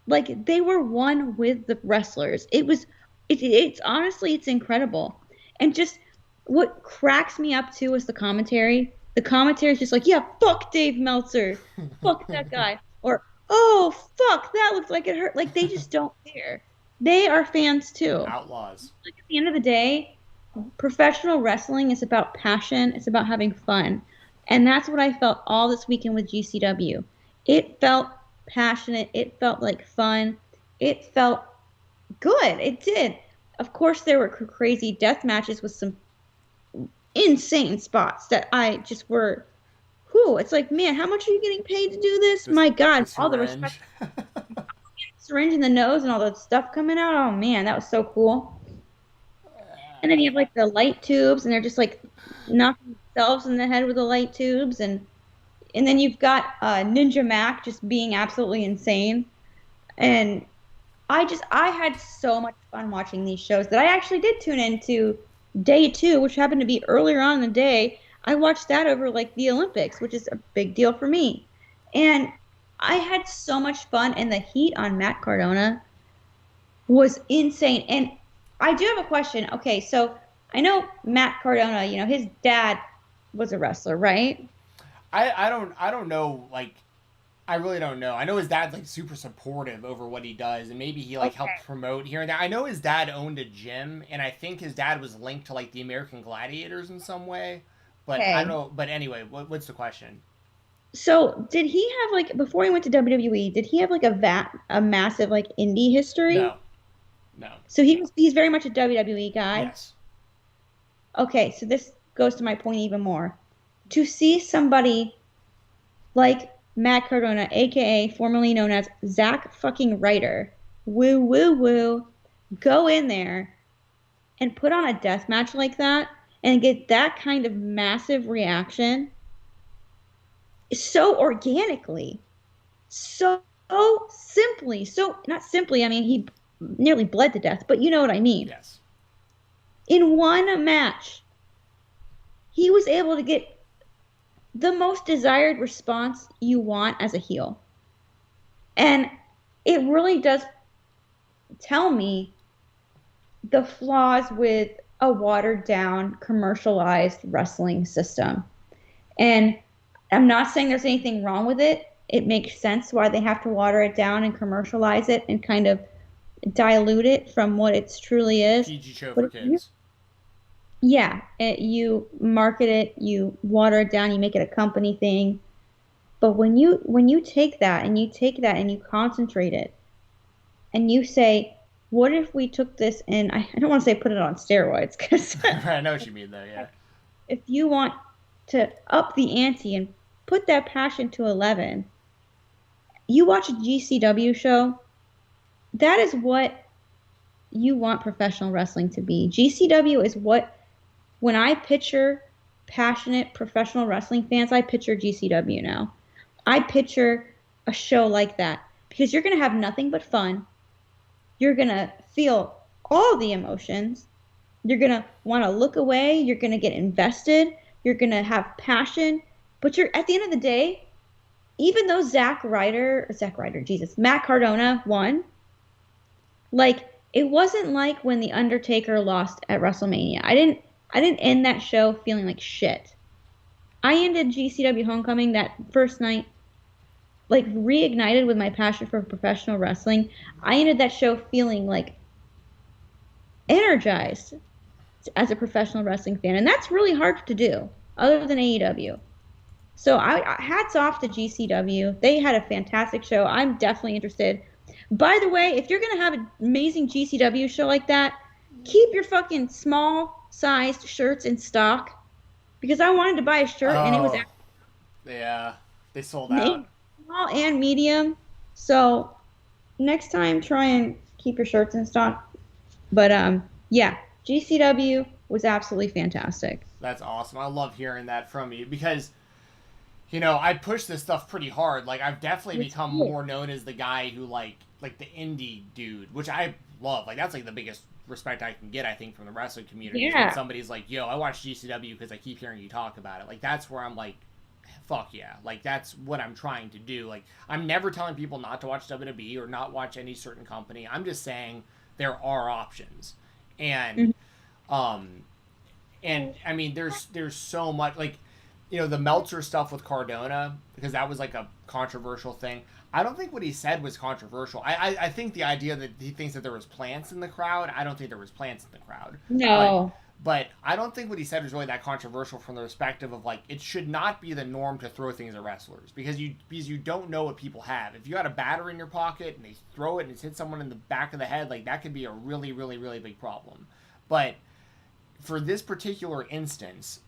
S4: Like they were one with the wrestlers. It's honestly, it's incredible. And just what cracks me up too is the commentary. The commentary is just like, yeah, fuck Dave Meltzer. Fuck that guy. Or, oh, fuck, that looks like it hurt. Like, they just don't care. They are fans, too.
S3: Outlaws.
S4: Like, at the end of the day, professional wrestling is about passion. It's about having fun. And that's what I felt all this weekend with GCW. It felt passionate. It felt like fun. It felt good. It did. Of course, there were crazy death matches with some insane spots that I just were... It's like, man, how much are you getting paid to do this? My God, all the respect. Syringe in the nose and all the stuff coming out. Oh, man, that was so cool. And then you have, like, the light tubes, and they're just, like, knocking themselves in the head with the light tubes. And then you've got Ninja Mac just being absolutely insane. And I had so much fun watching these shows that I actually did tune into day 2, which happened to be earlier on in the day. I watched that over like the Olympics, which is a big deal for me. And I had so much fun, and the heat on Matt Cardona was insane. And I do have a question. Okay, so I know Matt Cardona, his dad was a wrestler, right?
S3: I don't know, like, I really don't know. I know his dad's like super supportive over what he does, and maybe he like
S4: Okay.
S3: helped promote here and there. I know his dad owned a gym, and I think his dad was linked to like the American Gladiators in some way. But I don't
S4: Okay.
S3: know. But anyway, what's the question?
S4: So did he have like before he went to WWE, did he have like a massive like indie history?
S3: No, no.
S4: So he's very much a WWE guy.
S3: Yes.
S4: Okay, so this goes to my point even more. To see somebody like Matt Cardona, aka formerly known as Zack fucking Ryder, woo woo woo, go in there and put on a death match like that and get that kind of massive reaction so organically, so simply, so not simply, I mean, he nearly bled to death, but you know what I mean.
S3: Yes.
S4: In one match, he was able to get the most desired response you want as a heel. And it really does tell me the flaws with a watered down, commercialized wrestling system. And I'm not saying there's anything wrong with it. It makes sense why they have to water it down and commercialize it and kind of dilute it from what it truly is.
S3: PG show
S4: But
S3: for
S4: if you,
S3: kids.
S4: yeah, you market it, you water it down, you make it a company thing. But when you take that and you concentrate it and you say, what if we took this and I don't want to say put it on steroids because
S3: I know what you mean, though. Yeah.
S4: if you want to up the ante and put that passion to 11, you watch a GCW show, that is what you want professional wrestling to be. GCW is what, when I picture passionate professional wrestling fans, I picture GCW now. I picture a show like that because you're going to have nothing but fun. You're going to feel all the emotions. You're going to want to look away. You're going to get invested. You're going to have passion. But you're at the end of the day, even though Jesus, Matt Cardona won, like it wasn't like when The Undertaker lost at WrestleMania. I didn't end that show feeling like shit. I ended GCW Homecoming that first night like reignited with my passion for professional wrestling. I ended that show feeling like energized as a professional wrestling fan, and that's really hard to do other than AEW. So hats off to GCW. They had a fantastic show. I'm definitely interested. By the way, if you're gonna have an amazing GCW show like that, keep your fucking small sized shirts in stock because I wanted to buy a shirt and it was
S3: Oh, yeah. They sold out.
S4: made small and medium. So next time, try and keep your shirts in stock. But yeah, GCW was absolutely fantastic.
S3: That's awesome. I love hearing that from you because I push this stuff pretty hard. Like I've definitely
S4: It's
S3: become
S4: cool.
S3: more known as the guy who like the indie dude, which I love. Like that's like the biggest respect I can get, I think, from the wrestling community is when
S4: Yeah.
S3: somebody's like, "Yo, I watch GCW because I keep hearing you talk about it." Like that's where I'm like, "Fuck yeah!" Like that's what I'm trying to do. Like I'm never telling people not to watch WWE or not watch any certain company. I'm just saying there are options, and
S4: Mhm.
S3: um, and I mean, there's so much like, the Meltzer stuff with Cardona because that was like a controversial thing. I don't think what he said was controversial. I think the idea that he thinks that there was plants in the crowd. I don't think there was plants in the crowd, but
S4: No.
S3: but I don't think what he said was really that controversial from the perspective of like it should not be the norm to throw things at wrestlers because you don't know what people have. If you got a battery in your pocket and they throw it and it's hit someone in the back of the head, like that could be a really really really big problem. But for this particular instance,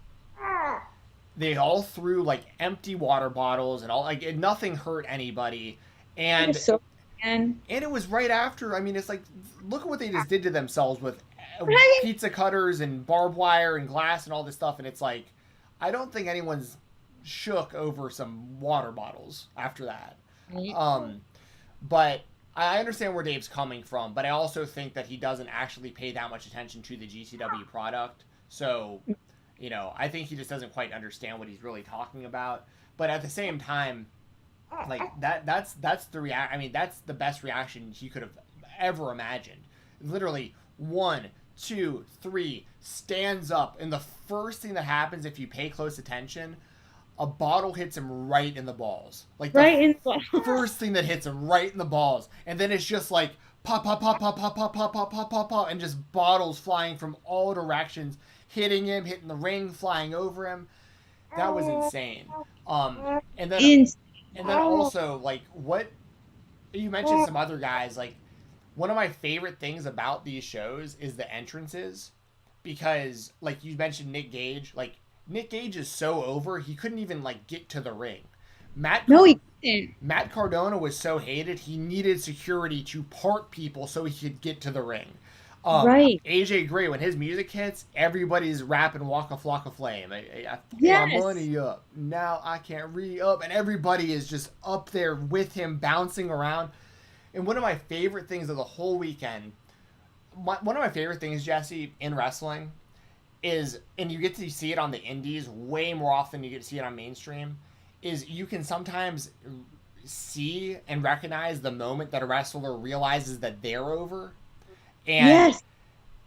S3: they all threw like empty water bottles and all like nothing hurt anybody,
S4: It
S3: and
S4: was so and
S3: it was right after. I mean, it's like look at what they just did to themselves with
S4: right.
S3: pizza cutters and barbed wire and glass and all this stuff, and it's like I don't think anyone's shook over some water bottles after that. Um, but I understand where Dave's coming from, but I also think that he doesn't actually pay that much attention to the GCW product. So, I think he just doesn't quite understand what he's really talking about. But at the same time, Like that's the react. I mean, that's the best reaction he could have ever imagined. Literally, 1, 2, 3, stands up, and the first thing that happens if you pay close attention, a bottle hits him right in the balls. Like
S4: Right in
S3: the first thing that hits him right in the balls, and then it's just like pop, pop, pop, pop, pop, pop, pop, pop, pop, pop, pop, and just bottles flying from all directions, hitting him, hitting the ring, flying over him. That was insane. And then and then also like what you mentioned some other guys like one of my favorite things about these shows is the entrances because like you mentioned Nick Gage like Nick Gage is so over he couldn't even like get to the ring.
S4: No, he didn't.
S3: Matt Cardona was so hated he needed security to part people so he could get to the ring.
S4: Right.
S3: AJ Gray, when his music hits, everybody's rapping Waka Flocka Flame. I put
S4: Yes.
S3: my money up. Now I can't re-up. And everybody is just up there with him, bouncing around. And one of my favorite things of the whole weekend, one of my favorite things, Jessi, in wrestling is, and you get to see it on the indies way more often than you get to see it on mainstream, is you can sometimes see and recognize the moment that a wrestler realizes that they're over. And,
S4: Yes.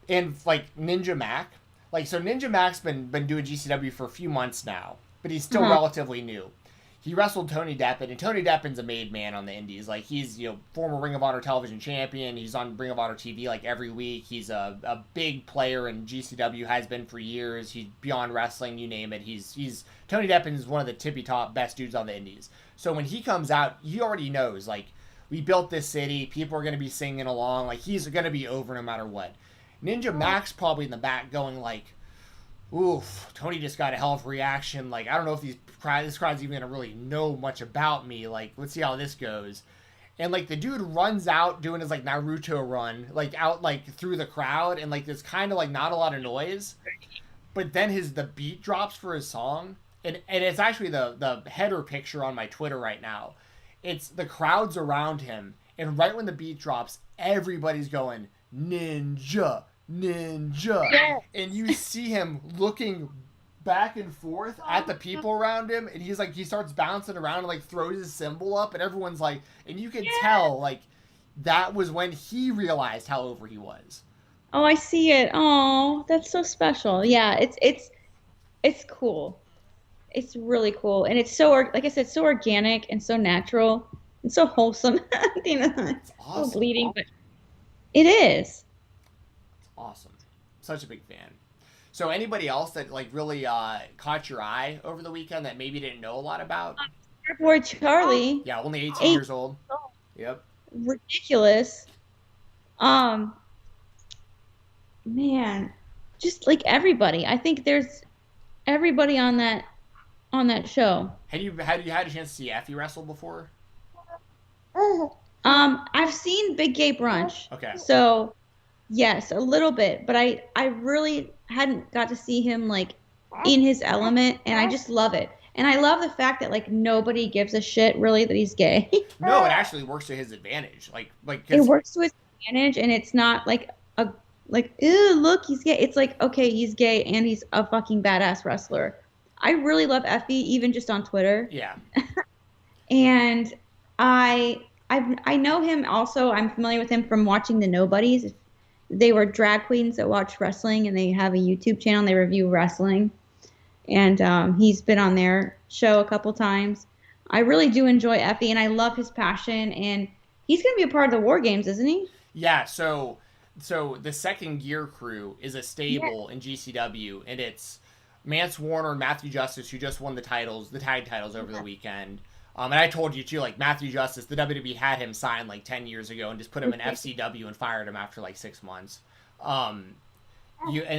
S3: and like Ninja Mac, like so Ninja Mac's been doing GCW for a few months now, but he's still relatively new. He wrestled Tony Deppen, and Tony Deppen's a made man on the indies. Like he's former Ring of Honor television champion. He's on Ring of Honor TV like every week. He's a big player in GCW, has been for years. He's beyond wrestling, you name it. He's Tony Deppen's one of the tippy top best dudes on the indies. So when he comes out, he already knows like. We built this city. People are going to be singing along. Like, he's going to be over no matter what. Ninja Mac's probably in the back going like, oof, Tony just got a hell of a reaction. Like, I don't know if this crowd's even going to really know much about me. Like, let's see how this goes. And, like, the dude runs out doing his, like, Naruto run, like, out, like, through the crowd. And, like, there's kind of, like, not a lot of noise. But then the beat drops for his song. And it's actually the header picture on my Twitter right now. It's the crowds around him, and right when the beat drops, everybody's going, Ninja, Ninja.
S4: Yes.
S3: And you see him looking back and forth at the people around him, and he's like, he starts bouncing around and like throws his symbol up, and everyone's like, and you can tell, like, that was when he realized how over he was.
S4: Oh, I see it. Oh, that's so special. Yeah, it's cool. It's really cool, and it's so like I said, so organic and so natural and so wholesome.
S3: It's awesome.
S4: So bleeding, but it is.
S3: Awesome. Such a big fan. So anybody else that like really caught your eye over the weekend that maybe didn't know a lot about?
S4: Our boy Charlie.
S3: Yeah, only 18 years old. Yep.
S4: Ridiculous. Man, just like everybody. I think there's everybody on that show.
S3: Had you had a chance to see Effie wrestle before?
S4: I've seen Big Gay Brunch.
S3: Okay.
S4: So, yes, a little bit, but I really hadn't got to see him like in his element, and I just love it. And I love the fact that like nobody gives a shit really that he's gay.
S3: No, it actually works to his advantage. Like
S4: It works to his advantage, and it's not like ew, look, he's gay. It's like, okay, he's gay and he's a fucking badass wrestler. I really love Effie, even just on Twitter.
S3: Yeah.
S4: And I know him also. I'm familiar with him from watching the Nobodies. They were drag queens that watch wrestling, and they have a YouTube channel. And they review wrestling, and he's been on their show a couple times. I really do enjoy Effie, and I love his passion. And he's going to be a part of the War Games, isn't he?
S3: Yeah. So the Second Gear Crew is a stable in GCW, and it's Mance Warner and Matthew Justice, who just won the tag titles over the weekend. And I told you too, like Matthew Justice, the WWE had him signed like 10 years ago and just put him in FCW and fired him after like 6 months. And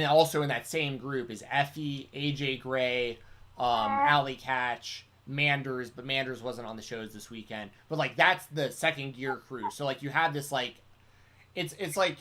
S3: also in that same group is Effie, AJ Gray, Alley Catch, Manders, but Manders wasn't on the shows this weekend. But like that's the Second Gear Crew. So like you have this like, it's like,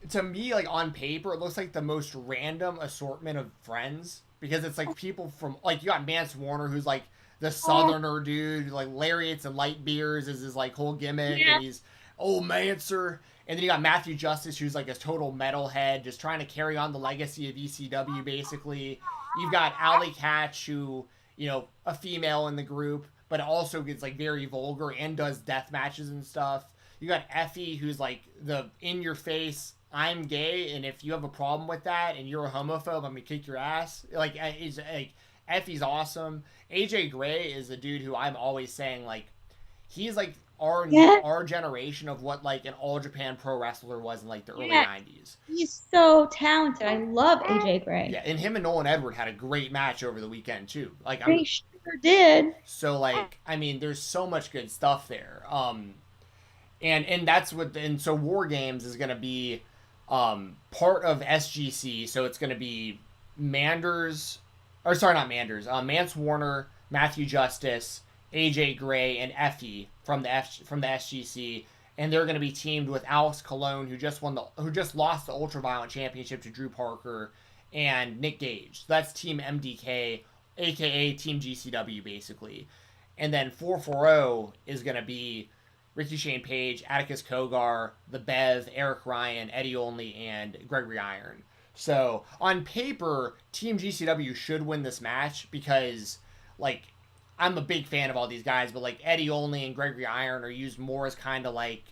S3: to me, like on paper, it looks like the most random assortment of friends because it's like people from like you got Mance Warner, who's like the Southerner dude, like lariats and light beers is his like whole gimmick, and he's Mancer. And then you got Matthew Justice, who's like a total metalhead, just trying to carry on the legacy of ECW. Basically, you've got Alley Catch, who a female in the group, but also gets like very vulgar and does death matches and stuff. You got Effie, who's like the in your face, I'm gay, and if you have a problem with that and you're a homophobe, I'm gonna kick your ass. Like, he's like Effie's awesome. AJ Gray is a dude who I'm always saying like he's like our generation of what like an All Japan pro wrestler was in like the early 90s.
S4: He's so talented. I love AJ Gray.
S3: Yeah, and him and Nolan Edward had a great match over the weekend too. Like
S4: They sure did.
S3: so like I mean there's so much good stuff there. And that's what and so War Games is going to be part of SGC, so it's going to be Manders or sorry not Manders, Mance Warner, Matthew Justice, AJ Gray and Effie from the SGC, and they're going to be teamed with Alex Colon, who just lost the Ultraviolent Championship to Drew Parker, and Nick Gage. So that's Team MDK, aka Team GCW, basically. And then 440 is going to be Ricky Shane Page, Atticus Kogar, The Bev, Eric Ryan, Eddie Only, and Gregory Iron. So on paper, Team GCW should win this match because, like, I'm a big fan of all these guys, but like Eddie Only and Gregory Iron are used more as kind of like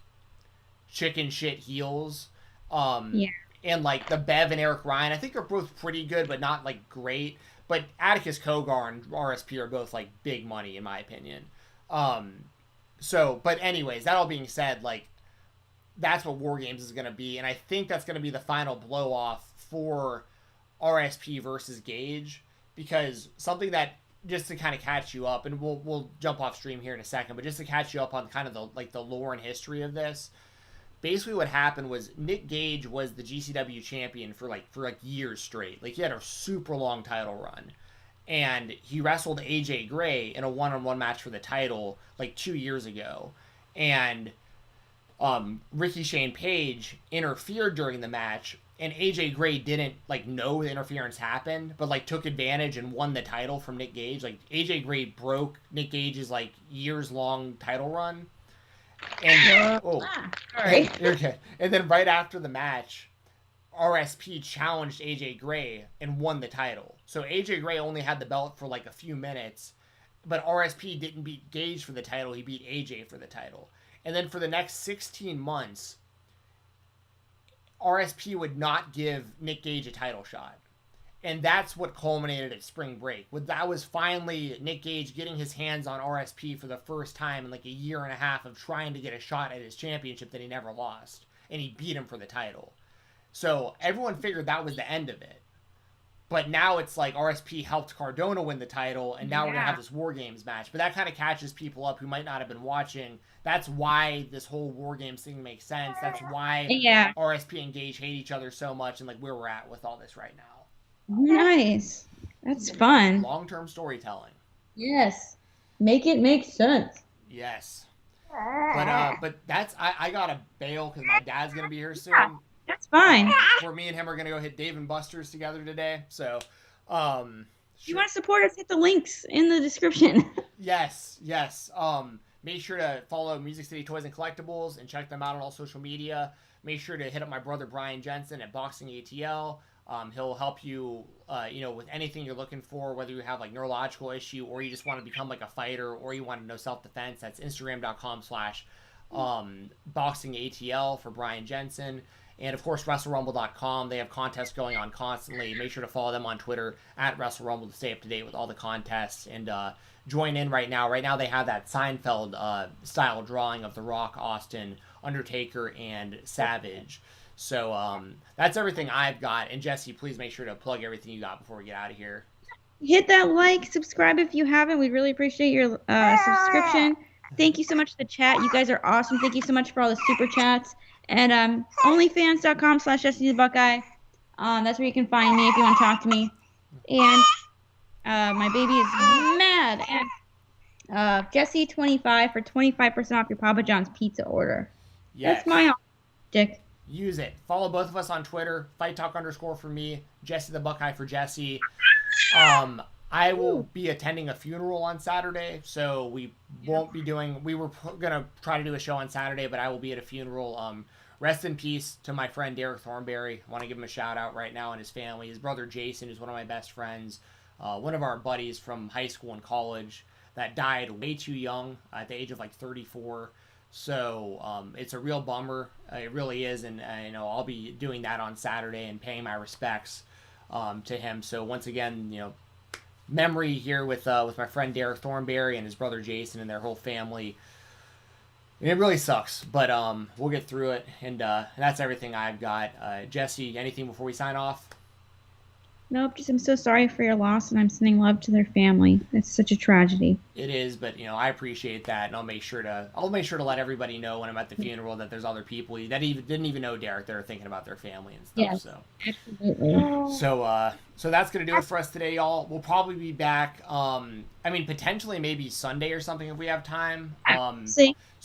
S3: chicken shit heels. Yeah. And like the Bev and Eric Ryan, I think are both pretty good, but not like great. But Atticus Kogar and RSP are both like big money in my opinion. So, but anyways, that all being said, like that's what War Games is going to be, and I think that's going to be the final blow off for RSP versus Gage, because something that just to kind of catch you up, and we'll jump off stream here in a second, but just to catch you up on kind of the lore and history of this. Basically, what happened was Nick Gage was the GCW champion for years straight. Like he had a super long title run, and he wrestled AJ Gray in a one-on-one match for the title like 2 years ago, and Ricky Shane Page interfered during the match. And AJ Gray didn't like know the interference happened, but like took advantage and won the title from Nick Gage. Like AJ Gray broke Nick Gage's like years long title run. And
S4: sorry.
S3: Okay. And then right after the match, RSP challenged AJ Gray and won the title. So AJ Gray only had the belt for like a few minutes, but RSP didn't beat Gage for the title. He beat AJ for the title. And then for the next 16 months, RSP would not give Nick Gage a title shot. And that's what culminated at Spring Break. That was finally Nick Gage getting his hands on RSP for the first time in like a year and a half of trying to get a shot at his championship that he never lost. And he beat him for the title. So everyone figured that was the end of it. But now it's like RSP helped Cardona win the title, and now we're going to have this War Games match. But that kind of catches people up who might not have been watching. That's why this whole War Games thing makes sense. That's why RSP and Gage hate each other so much, and like where we're at with all this right now.
S4: Nice. That's fun.
S3: Long-term storytelling.
S4: Yes. Make it make sense.
S3: Yes. But that's I gotta bail because my dad's gonna be here soon.
S4: That's fine.
S3: Where me and him are gonna go hit Dave and Buster's together today. So,
S4: if you want to support us, hit the links in the description.
S3: Yes. Make sure to follow Music City Toys and Collectibles and check them out on all social media. Make sure to hit up my brother Brian Jensen at Boxing ATL. He'll help you, with anything you're looking for, whether you have like neurological issue or you just want to become like a fighter or you want to know self-defense. That's Instagram.com/BoxingATL for Brian Jensen. And of course, WrestleRumble.com. They have contests going on constantly. Make sure to follow them on Twitter at WrestleRumble to stay up to date with all the contests and join in right now. Right now, they have that Seinfeld style drawing of The Rock, Austin, Undertaker, and Savage. So that's everything I've got. And Jessi, please make sure to plug everything you got before we get out of here.
S4: Hit that like, subscribe if you haven't. We'd really appreciate your subscription. Thank you so much for the chat. You guys are awesome. Thank you so much for all the super chats. And onlyfans.com/Jessi the Buckeye. That's where you can find me if you want to talk to me. And my baby is mad. And Jessi25 for 25% off your Papa John's pizza order. Yes. That's my dick.
S3: Use it. Follow both of us on Twitter. #FightTalk_ for me. Jessi the Buckeye for Jessi. I will be attending a funeral on Saturday, so we won't be doing. We were gonna try to do a show on Saturday, but I will be at a funeral. Rest in peace to my friend Derek Thornberry. I want to give him a shout out right now and his family. His brother Jason is one of my best friends, one of our buddies from high school and college. that died way too young at the age of like 34. So it's a real bummer. It really is, and I'll be doing that on Saturday and paying my respects to him. So once again, memory here with my friend Derek Thornberry and his brother Jason and their whole family. And it really sucks, but we'll get through it, and that's everything I've got. Jessi, anything before we sign off?
S4: Nope, just I'm so sorry for your loss, and I'm sending love to their family. It's such a tragedy.
S3: It is, but I appreciate that, and I'll make sure to let everybody know when I'm at the funeral that there's other people that didn't even know Derek that are thinking about their family and stuff.
S4: Yes,
S3: so
S4: absolutely.
S3: So that's gonna do it for us today, y'all. We'll probably be back. Potentially maybe Sunday or something if we have time.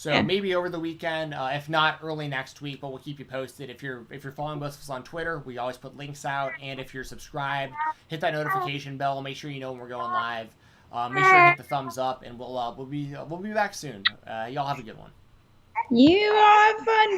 S3: Maybe over the weekend, if not early next week, but we'll keep you posted. If you're following both of us on Twitter, we always put links out, and if you're subscribed, hit that notification bell. Make sure you know when we're going live. Make sure to hit the thumbs up, and we'll be back soon. Y'all have a good one.
S4: You are fun.